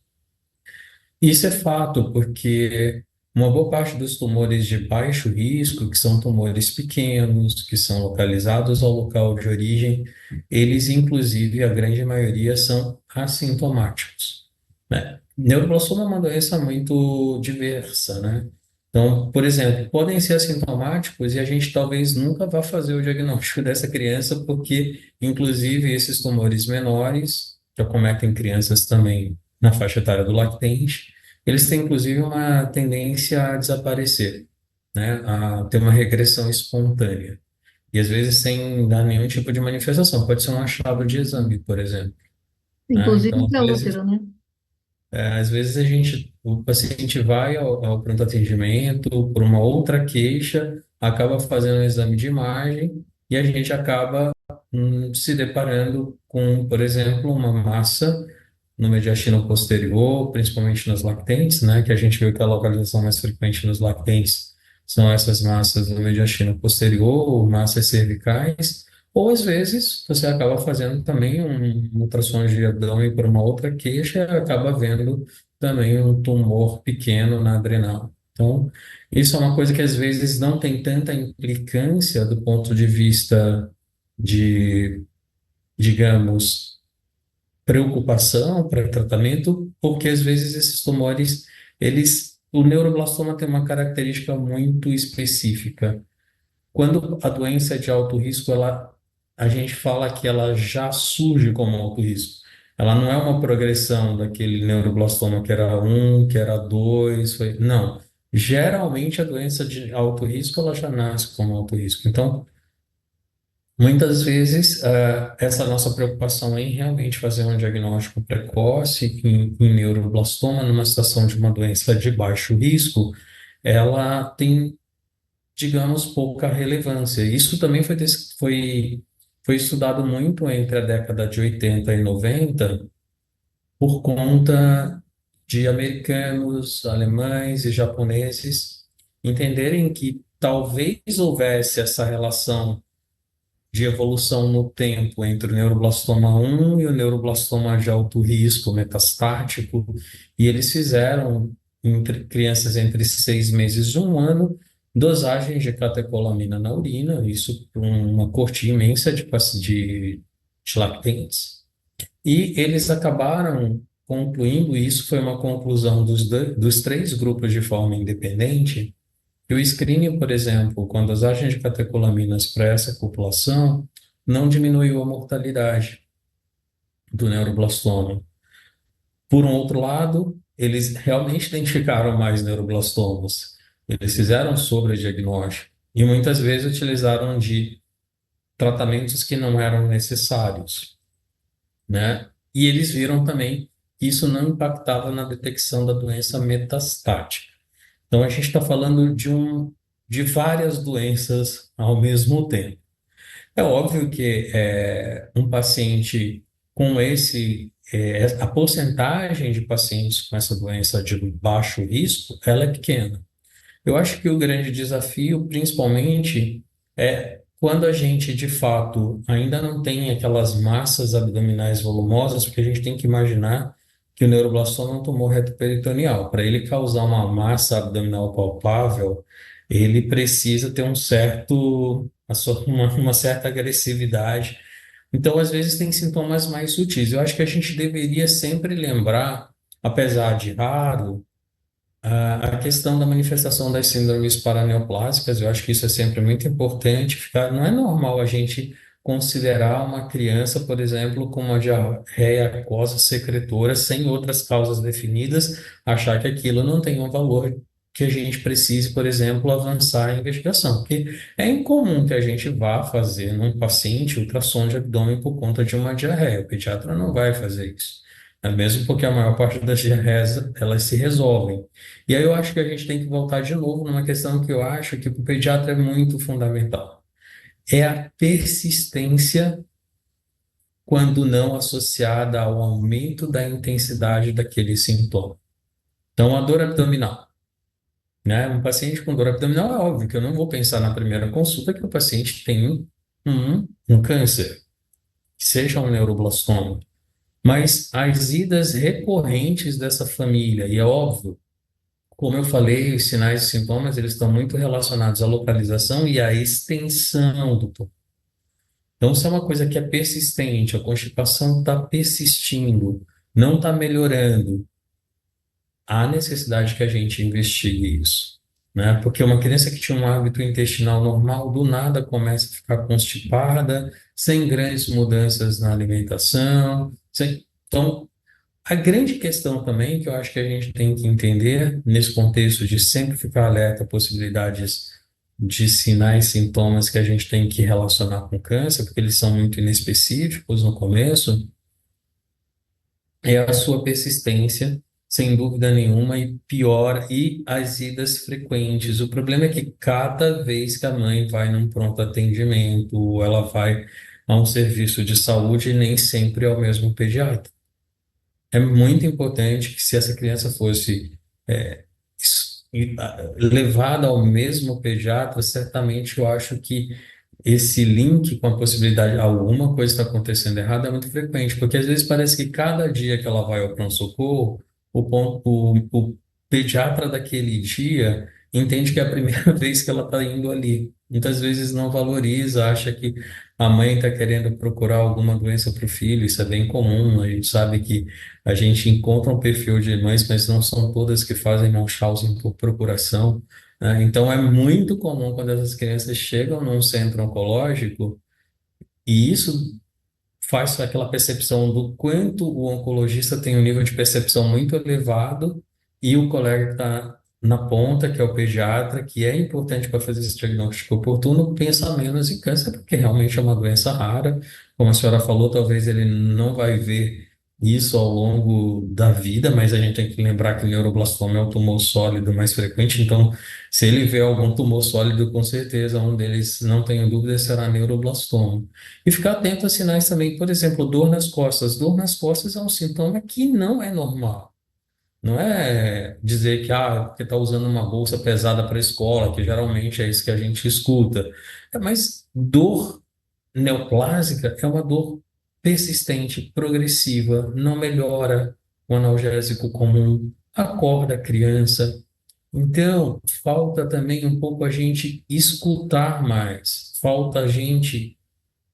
Isso é fato, porque uma boa parte dos tumores de baixo risco, que são tumores pequenos, que são localizados ao local de origem, eles, inclusive, a grande maioria são assintomáticos, né? Neuroblastoma é uma doença muito diversa, né? Então, por exemplo, podem ser assintomáticos e a gente talvez nunca vá fazer o diagnóstico dessa criança, porque, inclusive, esses tumores menores, que acometem crianças também na faixa etária do lactente, eles têm inclusive uma tendência a desaparecer, né? A ter uma regressão espontânea. E às vezes sem dar nenhum tipo de manifestação. Pode ser um achado de exame, por exemplo, né? Inclusive Então, intraútero, né? às vezes o paciente vai ao pronto atendimento por uma outra queixa, acaba fazendo um exame de imagem e a gente acaba se deparando com, por exemplo, uma massa no mediastino posterior, principalmente nos lactentes, né, que a gente viu que a localização mais frequente nos lactentes são essas massas no mediastino posterior, ou massas cervicais, ou às vezes você acaba fazendo também um ultrassom de abdômen por uma outra queixa e acaba vendo também um tumor pequeno na adrenal. Então, isso é uma coisa que às vezes não tem tanta implicância do ponto de vista de, digamos, preocupação para tratamento, porque às vezes esses tumores, o neuroblastoma tem uma característica muito específica. Quando a doença é de alto risco, a gente fala que ela já surge como alto risco. Ela não é uma progressão daquele neuroblastoma que era um, que era dois, não. Geralmente a doença de alto risco, ela já nasce como alto risco. Então, muitas vezes, essa nossa preocupação em realmente fazer um diagnóstico precoce em neuroblastoma, numa situação de uma doença de baixo risco, ela tem, digamos, pouca relevância. Isso também foi estudado muito entre a década de 80 e 90 por conta de americanos, alemães e japoneses entenderem que talvez houvesse essa relação de evolução no tempo entre o neuroblastoma 1 e o neuroblastoma de alto risco metastático, e eles fizeram entre crianças entre 6 meses e 1 ano dosagens de catecolamina na urina, isso para uma corte imensa de lactentes, e eles acabaram concluindo, isso foi uma conclusão dos três grupos de forma independente, e o screening, por exemplo, com a dosagem de catecolaminas para essa população, não diminuiu a mortalidade do neuroblastoma. Por um outro lado, eles realmente identificaram mais neuroblastomas. Eles fizeram sobrediagnóstico e muitas vezes utilizaram de tratamentos que não eram necessários, né? E eles viram também que isso não impactava na detecção da doença metastática. Então, a gente está falando de várias doenças ao mesmo tempo. É óbvio que um paciente com a porcentagem de pacientes com essa doença de baixo risco, ela é pequena. Eu acho que o grande desafio, principalmente, é quando a gente, de fato, ainda não tem aquelas massas abdominais volumosas, porque a gente tem que imaginar que o neuroblastoma é um tumor retroperitoneal. Para ele causar uma massa abdominal palpável, ele precisa ter uma certa agressividade. Então, às vezes, tem sintomas mais sutis. Eu acho que a gente deveria sempre lembrar, apesar de raro, a questão da manifestação das síndromes paraneoplásicas. Eu acho que isso é sempre muito importante. Não é normal a gente considerar uma criança, por exemplo, com uma diarreia aquosa secretora, sem outras causas definidas, achar que aquilo não tem um valor que a gente precise, por exemplo, avançar a investigação. Porque é incomum que a gente vá fazer num paciente ultrassom de abdômen por conta de uma diarreia. O pediatra não vai fazer isso. Mesmo porque a maior parte das diarreias, elas se resolvem. E aí eu acho que a gente tem que voltar de novo numa questão que eu acho que para o pediatra é muito fundamental. É a persistência quando não associada ao aumento da intensidade daquele sintoma. Então, a dor abdominal, né? Um paciente com dor abdominal é óbvio que eu não vou pensar na primeira consulta que o paciente tem um câncer, que seja um neuroblastoma. Mas as idas recorrentes dessa família, e é óbvio, como eu falei, os sinais e sintomas, eles estão muito relacionados à localização e à extensão do tumor. Então, se é uma coisa que é persistente, a constipação está persistindo, não está melhorando, há necessidade que a gente investigue isso, né? Porque uma criança que tinha um hábito intestinal normal, do nada começa a ficar constipada, sem grandes mudanças na alimentação. Então, A grande questão também que eu acho que a gente tem que entender nesse contexto de sempre ficar alerta a possibilidades de sinais e sintomas que a gente tem que relacionar com câncer, porque eles são muito inespecíficos no começo, é a sua persistência, sem dúvida nenhuma, e pior, e as idas frequentes. O problema é que cada vez que a mãe vai num pronto atendimento, ou ela vai a um serviço de saúde, nem sempre é o mesmo pediatra. É muito importante que se essa criança fosse levada ao mesmo pediatra, certamente eu acho que esse link com a possibilidade de alguma coisa está acontecendo errada é muito frequente, porque às vezes parece que cada dia que ela vai ao pronto-socorro, o pediatra daquele dia entende que é a primeira vez que ela está indo ali. Muitas vezes não valoriza, acha que a mãe está querendo procurar alguma doença para o filho, isso é bem comum. A gente sabe que a gente encontra um perfil de mães, mas não são todas que fazem Munchausen por procuração, né? Então, é muito comum quando essas crianças chegam num centro oncológico, e isso faz aquela percepção do quanto o oncologista tem um nível de percepção muito elevado e o colega que está na ponta, que é o pediatra, que é importante para fazer esse diagnóstico oportuno, pensa menos em câncer, porque realmente é uma doença rara. Como a senhora falou, talvez ele não vai ver isso ao longo da vida, mas a gente tem que lembrar que o neuroblastoma é o tumor sólido mais frequente, então, se ele vê algum tumor sólido, com certeza um deles, não tenho dúvida, será neuroblastoma. E ficar atento a sinais também, por exemplo, dor nas costas. Dor nas costas é um sintoma que não é normal. Não é dizer que porque está usando uma bolsa pesada para a escola, que geralmente é isso que a gente escuta. Mas dor neoplásica é uma dor persistente, progressiva, não melhora o analgésico comum, acorda a criança. Então, falta também um pouco a gente escutar mais, falta a gente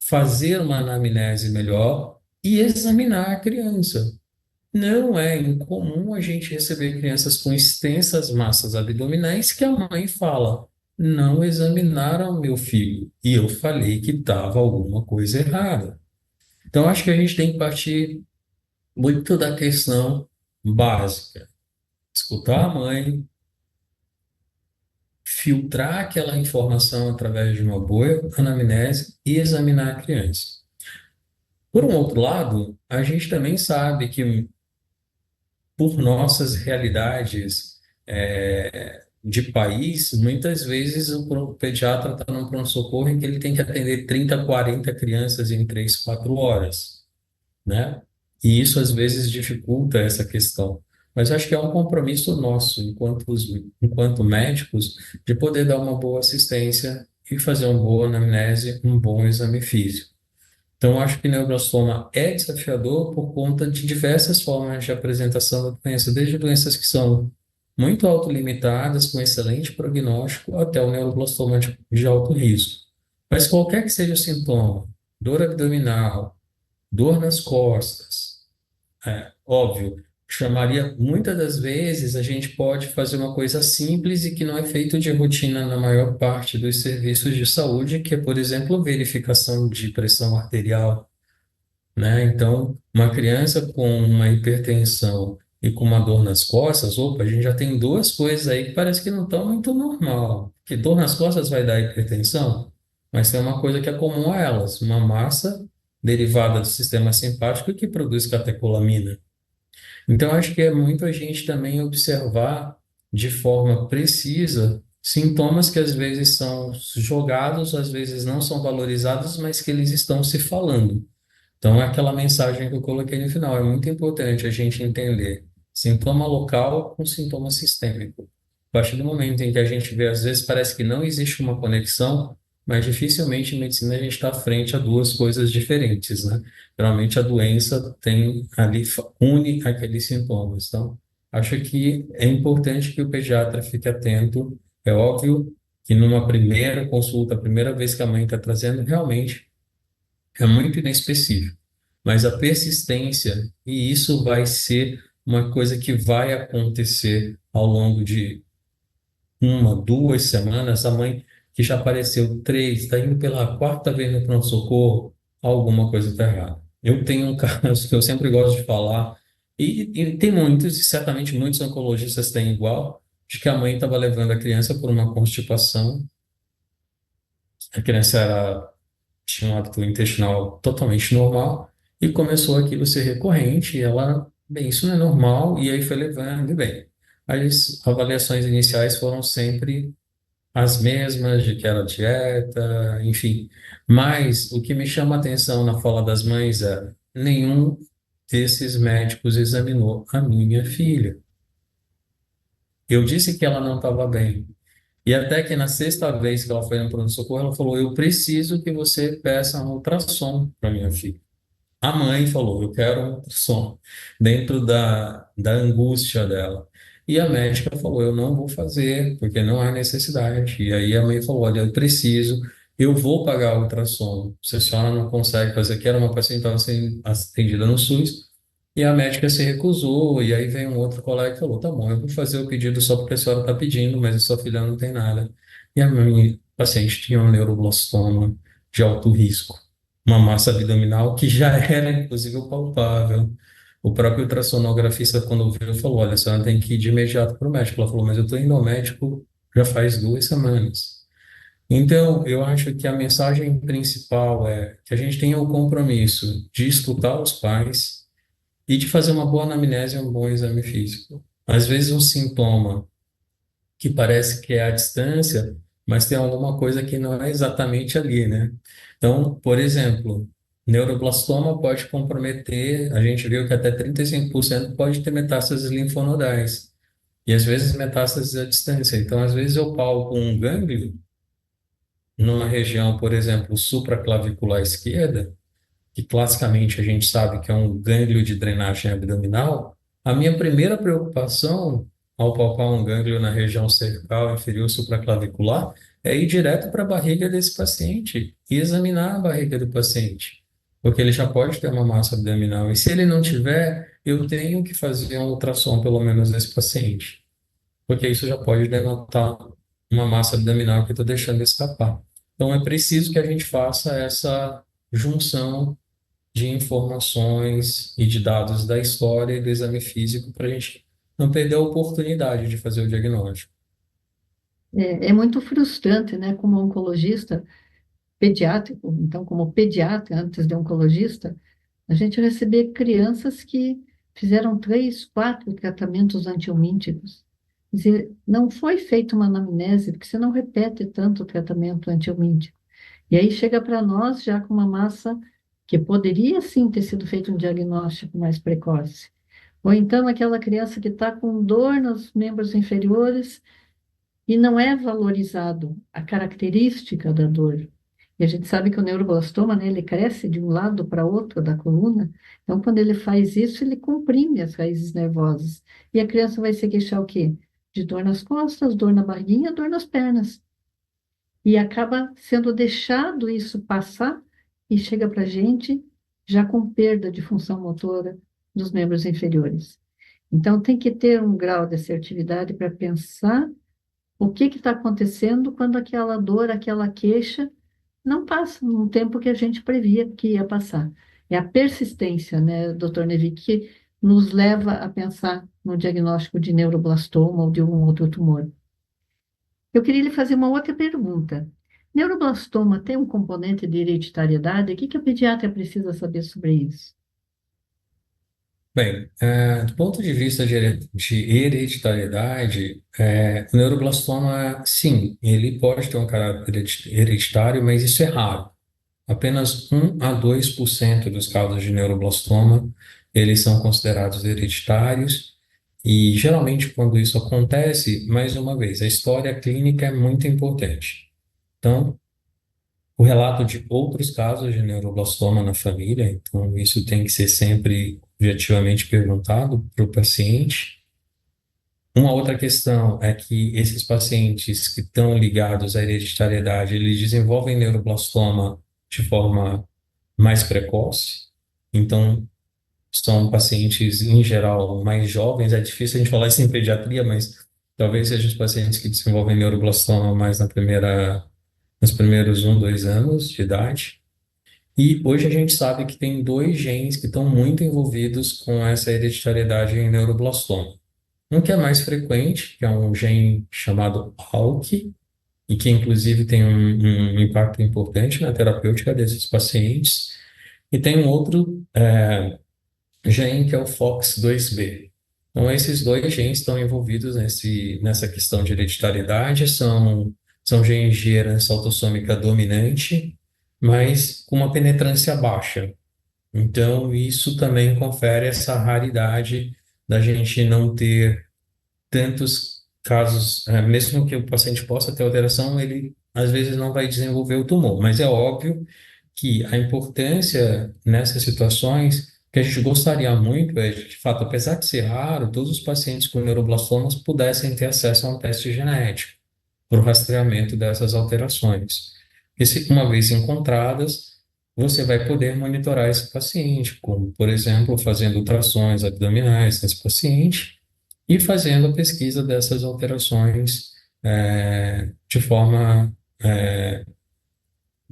fazer uma anamnese melhor e examinar a criança. Não é incomum a gente receber crianças com extensas massas abdominais que a mãe fala: não examinaram meu filho e eu falei que estava alguma coisa errada. Então, acho que a gente tem que partir muito da questão básica: escutar a mãe, filtrar aquela informação através de uma boa anamnese e examinar a criança. Por um outro lado, a gente também sabe que, por nossas realidades de país, muitas vezes o pediatra está num pronto-socorro em que ele tem que atender 30, 40 crianças em 3, 4 horas, né? E isso às vezes dificulta essa questão. Mas acho que é um compromisso nosso, enquanto médicos, de poder dar uma boa assistência e fazer uma boa anamnese, um bom exame físico. Então, eu acho que neuroblastoma é desafiador por conta de diversas formas de apresentação da doença, desde doenças que são muito autolimitadas, com excelente prognóstico, até o neuroblastoma de alto risco. Mas qualquer que seja o sintoma, dor abdominal, dor nas costas, óbvio, chamaria, muitas das vezes a gente pode fazer uma coisa simples e que não é feito de rotina na maior parte dos serviços de saúde, que é, por exemplo, verificação de pressão arterial, né? Então, uma criança com uma hipertensão e com uma dor nas costas, opa, a gente já tem duas coisas aí que parece que não estão muito normal. Que dor nas costas vai dar hipertensão, mas tem uma coisa que é comum a elas, uma massa derivada do sistema simpático que produz catecolamina. Então, acho que é muito a gente também observar de forma precisa sintomas que às vezes são jogados, às vezes não são valorizados, mas que eles estão se falando. Então, é aquela mensagem que eu coloquei no final. É muito importante a gente entender sintoma local com sintoma sistêmico. A partir do momento em que a gente vê, às vezes parece que não existe uma conexão, mas dificilmente em medicina a gente está frente a duas coisas diferentes, né? Geralmente a doença tem ali, une aqueles sintomas. Então, acho que é importante que o pediatra fique atento. É óbvio que numa primeira consulta, a primeira vez que a mãe está trazendo, realmente é muito inespecífico, mas a persistência, e isso vai ser uma coisa que vai acontecer ao longo de uma, 2 semanas, a mãe que já apareceu 3, está indo pela 4ª vez no pronto-socorro, alguma coisa está errada. Eu tenho um caso que eu sempre gosto de falar, E tem muitos, e certamente muitos oncologistas têm igual, de que a mãe estava levando a criança por uma constipação, a criança tinha um hábito intestinal totalmente normal, e começou aquilo a ser recorrente, e ela, bem, isso não é normal, e aí foi levando, e bem. As avaliações iniciais foram sempre as mesmas, de que era dieta, enfim. Mas o que me chama a atenção na fala das mães é: nenhum desses médicos examinou a minha filha. Eu disse que ela não estava bem. E até que na sexta vez que ela foi no pronto-socorro, ela falou: eu preciso que você peça um ultrassom para minha filha. A mãe falou: eu quero um ultrassom, dentro da angústia dela. E a médica falou: eu não vou fazer, porque não há necessidade. E aí a mãe falou: olha, eu preciso, eu vou pagar o ultrassom. Se a senhora não consegue fazer, que era uma paciente que estava sendo atendida no SUS, e a médica se recusou. E aí veio um outro colega e falou: tá bom, eu vou fazer o pedido só porque a senhora está pedindo, mas a sua filha não tem nada. E a minha paciente tinha um neuroblastoma de alto risco, uma massa abdominal que já era, inclusive, palpável. O próprio ultrassonografista, quando viu, falou: olha, a senhora tem que ir de imediato para o médico. Ela falou: mas eu estou indo ao médico já faz 2 semanas. Então, eu acho que a mensagem principal é que a gente tenha o compromisso de escutar os pais e de fazer uma boa anamnese e um bom exame físico. Às vezes, um sintoma que parece que é à distância, mas tem alguma coisa que não é exatamente ali, né? Então, por exemplo, neuroblastoma pode comprometer, a gente viu que até 35% pode ter metástases linfonodais, e às vezes metástases à distância. Então, às vezes eu palpo um gânglio numa região, por exemplo, supraclavicular esquerda, que classicamente a gente sabe que é um gânglio de drenagem abdominal. A minha primeira preocupação ao palpar um gânglio na região cervical inferior supraclavicular é ir direto para a barriga desse paciente e examinar a barriga do paciente, porque ele já pode ter uma massa abdominal. E se ele não tiver, eu tenho que fazer um ultrassom pelo menos nesse paciente, porque isso já pode denotar uma massa abdominal que eu estou deixando escapar. Então é preciso que a gente faça essa junção de informações e de dados da história e do exame físico para a gente não perder a oportunidade de fazer o diagnóstico. É muito frustrante, né, como oncologista pediátrico, então, como pediatra antes de oncologista, a gente receber crianças que fizeram 3, 4 tratamentos antiomínticos. Quer dizer, não foi feita uma anamnese, porque você não repete tanto o tratamento antiomíntico. E aí chega para nós já com uma massa que poderia sim ter sido feito um diagnóstico mais precoce. Ou então aquela criança que está com dor nos membros inferiores e não é valorizado a característica da dor. E a gente sabe que o neuroblastoma, né, ele cresce de um lado para outro da coluna, então quando ele faz isso, ele comprime as raízes nervosas. E a criança vai se queixar o quê? De dor nas costas, dor na barriguinha, dor nas pernas. E acaba sendo deixado isso passar e chega para a gente já com perda de função motora dos membros inferiores. Então, tem que ter um grau de assertividade para pensar o que está acontecendo quando aquela dor, aquela queixa não passa no tempo que a gente previa que ia passar. É a persistência, né, doutor Nevi, que nos leva a pensar no diagnóstico de neuroblastoma ou de um outro tumor. Eu queria lhe fazer uma outra pergunta. Neuroblastoma tem um componente de hereditariedade? O que a pediatra precisa saber sobre isso? Bem, do ponto de vista de hereditariedade, o neuroblastoma, sim, ele pode ter um caráter hereditário, mas isso é raro. Apenas 1 a 2% dos casos de neuroblastoma, eles são considerados hereditários, e geralmente quando isso acontece, mais uma vez, a história clínica é muito importante. Então, o relato de outros casos de neuroblastoma na família, então isso tem que ser sempre objetivamente perguntado para o paciente. Uma outra questão é que esses pacientes que estão ligados à hereditariedade, eles desenvolvem neuroblastoma de forma mais precoce. Então, são pacientes, em geral, mais jovens. É difícil a gente falar isso em pediatria, mas talvez sejam os pacientes que desenvolvem neuroblastoma mais nos primeiros 1, 2 anos de idade. E hoje a gente sabe que tem dois genes que estão muito envolvidos com essa hereditariedade em neuroblastoma. Um que é mais frequente, que é um gene chamado ALK, e que inclusive tem um impacto importante na terapêutica desses pacientes. E tem um outro gene que é o FOX2B. Então, esses dois genes estão envolvidos nessa questão de hereditariedade, são genes de herança autossômica dominante, mas com uma penetrância baixa. Então, isso também confere essa raridade da gente não ter tantos casos, mesmo que o paciente possa ter alteração, ele às vezes não vai desenvolver o tumor, mas é óbvio que a importância nessas situações que a gente gostaria muito é, de fato, apesar de ser raro, todos os pacientes com neuroblastomas pudessem ter acesso a um teste genético para o rastreamento dessas alterações. E se uma vez encontradas, você vai poder monitorar esse paciente, como, por exemplo, fazendo ultrassons abdominais nesse paciente e fazendo a pesquisa dessas alterações de forma,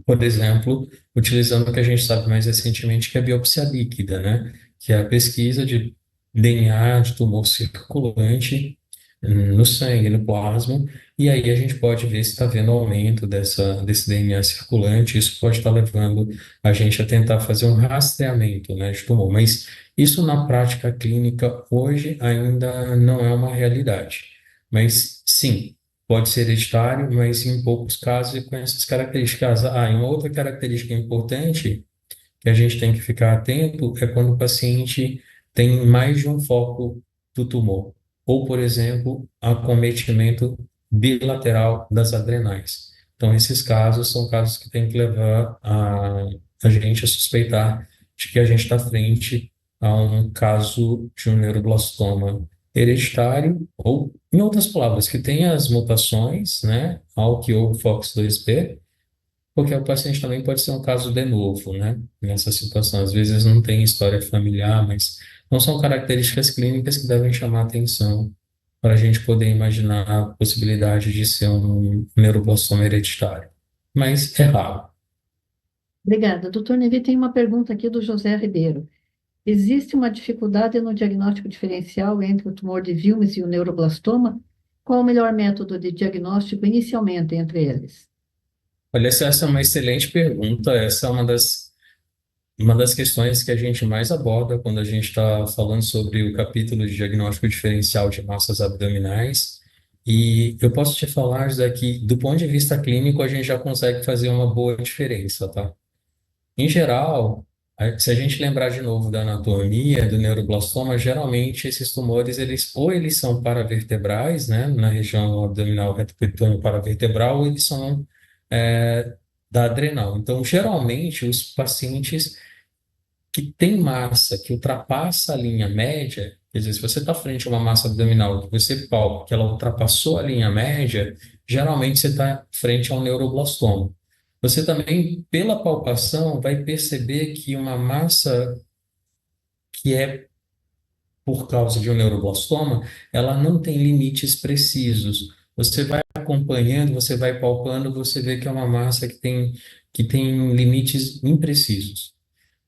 por exemplo, utilizando o que a gente sabe mais recentemente, que é a biópsia líquida, né? Que é a pesquisa de DNA de tumor circulante no sangue, no plasma, e aí a gente pode ver se está havendo aumento desse DNA circulante, isso pode estar levando a gente a tentar fazer um rastreamento, né, de tumor, mas isso na prática clínica hoje ainda não é uma realidade. Mas sim, pode ser hereditário, mas em poucos casos e com essas características. E uma outra característica importante que a gente tem que ficar atento é quando o paciente tem mais de um foco do tumor, ou, por exemplo, acometimento bilateral das adrenais. Então, esses casos são casos que tem que levar a gente a suspeitar de que a gente está frente a um caso de um neuroblastoma hereditário, ou, em outras palavras, que tem as mutações, né, ALK ou FOX2B, porque o paciente também pode ser um caso de novo, né? Nessa situação, às vezes não tem história familiar, mas não são características clínicas que devem chamar atenção para a gente poder imaginar a possibilidade de ser um neuroblastoma hereditário. Mas é raro. Obrigada. Doutor Nevi, tem uma pergunta aqui do José Ribeiro. Existe uma dificuldade no diagnóstico diferencial entre o tumor de Wilms e o neuroblastoma? Qual o melhor método de diagnóstico inicialmente entre eles? Olha, essa é uma excelente pergunta. Essa é uma das questões que a gente mais aborda quando a gente está falando sobre o capítulo de diagnóstico diferencial de massas abdominais. E eu posso te falar, José, que do ponto de vista clínico a gente já consegue fazer uma boa diferença, tá? Em geral, se a gente lembrar de novo da anatomia do neuroblastoma, geralmente esses tumores, eles são paravertebrais, né, na região abdominal retroperitôneo paravertebral, ou eles são é, da adrenal. Então, geralmente, os pacientes que têm massa que ultrapassa a linha média, quer dizer, se você está frente a uma massa abdominal que você palpa, que ela ultrapassou a linha média, geralmente você está frente a um neuroblastoma. Você também, pela palpação, vai perceber que uma massa que é por causa de um neuroblastoma, ela não tem limites precisos. Você vai acompanhando, você vai palpando, você vê que é uma massa que tem limites imprecisos.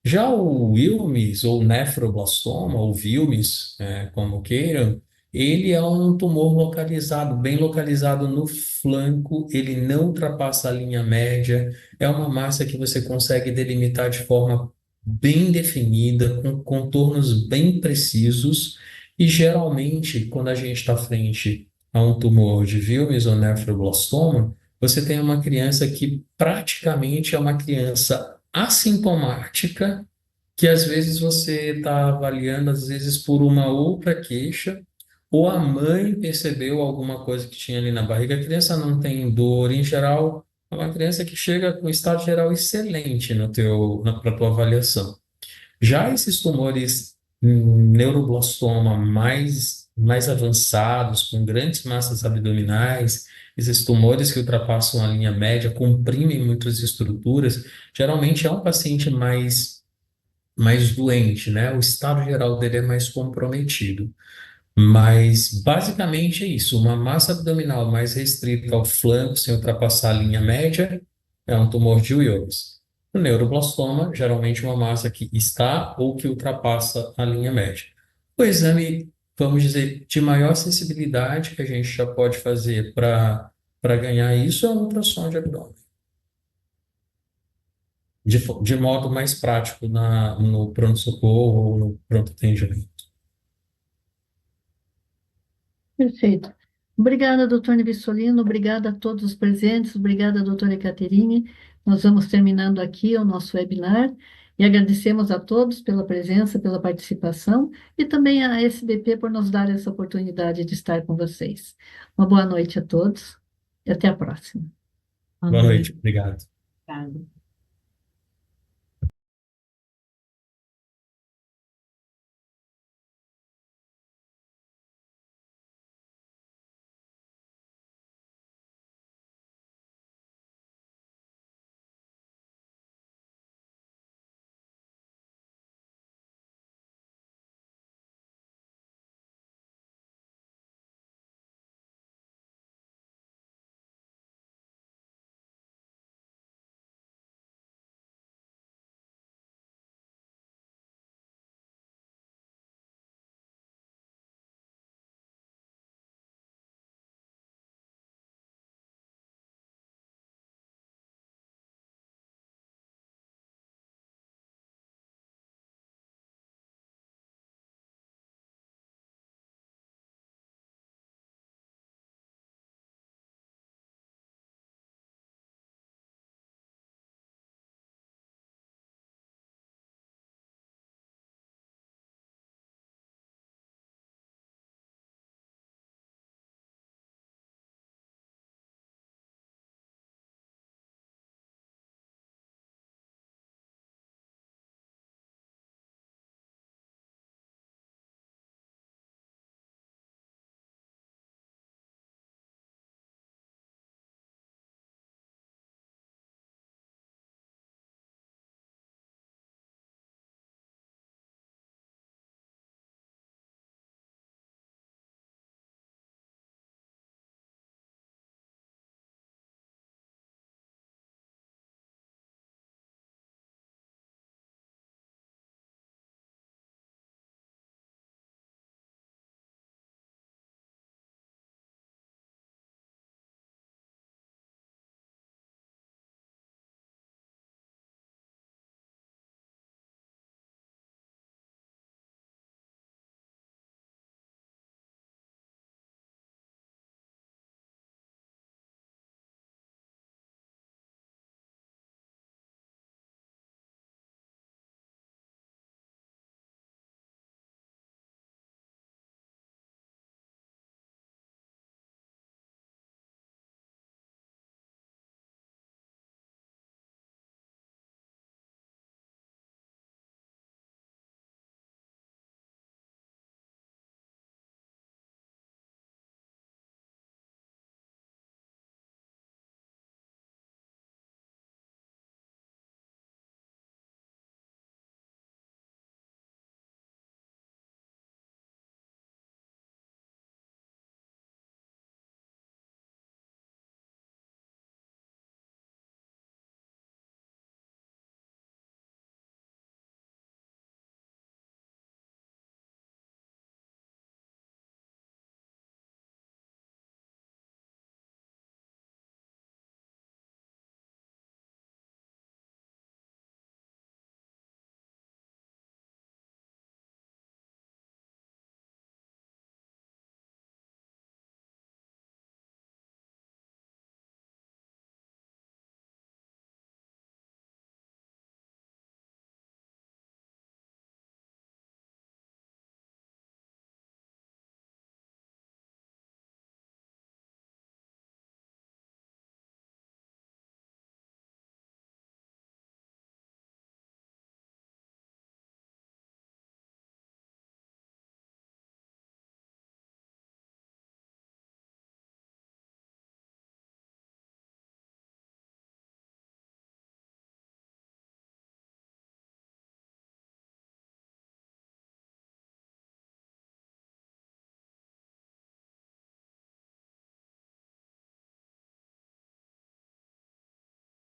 Já o Wilms, ou nefroblastoma, ou Wilms, como queiram, ele é um tumor localizado, bem localizado no flanco, ele não ultrapassa a linha média, é uma massa que você consegue delimitar de forma bem definida, com contornos bem precisos, e geralmente, quando a gente está frente a um tumor de Wilms ou nefroblastoma, você tem uma criança que praticamente é uma criança assintomática, que às vezes você está avaliando, às vezes por uma outra queixa, ou a mãe percebeu alguma coisa que tinha ali na barriga, a criança não tem dor, em geral, é uma criança que chega com estado geral excelente para a tua avaliação. Já esses tumores neuroblastoma mais avançados, com grandes massas abdominais, esses tumores que ultrapassam a linha média, comprimem muitas estruturas, geralmente é um paciente mais doente, né? O estado geral dele é mais comprometido. Mas basicamente é isso, uma massa abdominal mais restrita ao flanco, sem ultrapassar a linha média, é um tumor de Wilms. O neuroblastoma, geralmente uma massa que está ou que ultrapassa a linha média. O exame, vamos dizer, de maior sensibilidade que a gente já pode fazer para ganhar isso é um ultrassom de abdômen. De modo mais prático no pronto-socorro ou no pronto atendimento. Perfeito. Obrigada, doutor Nivissolino, obrigada a todos os presentes, obrigada, doutora Caterine. Nós vamos terminando aqui o nosso webinar e agradecemos a todos pela presença, pela participação e também à SBP por nos dar essa oportunidade de estar com vocês. Uma boa noite a todos e até a próxima. Boa Boa noite, noite. obrigado. Obrigada.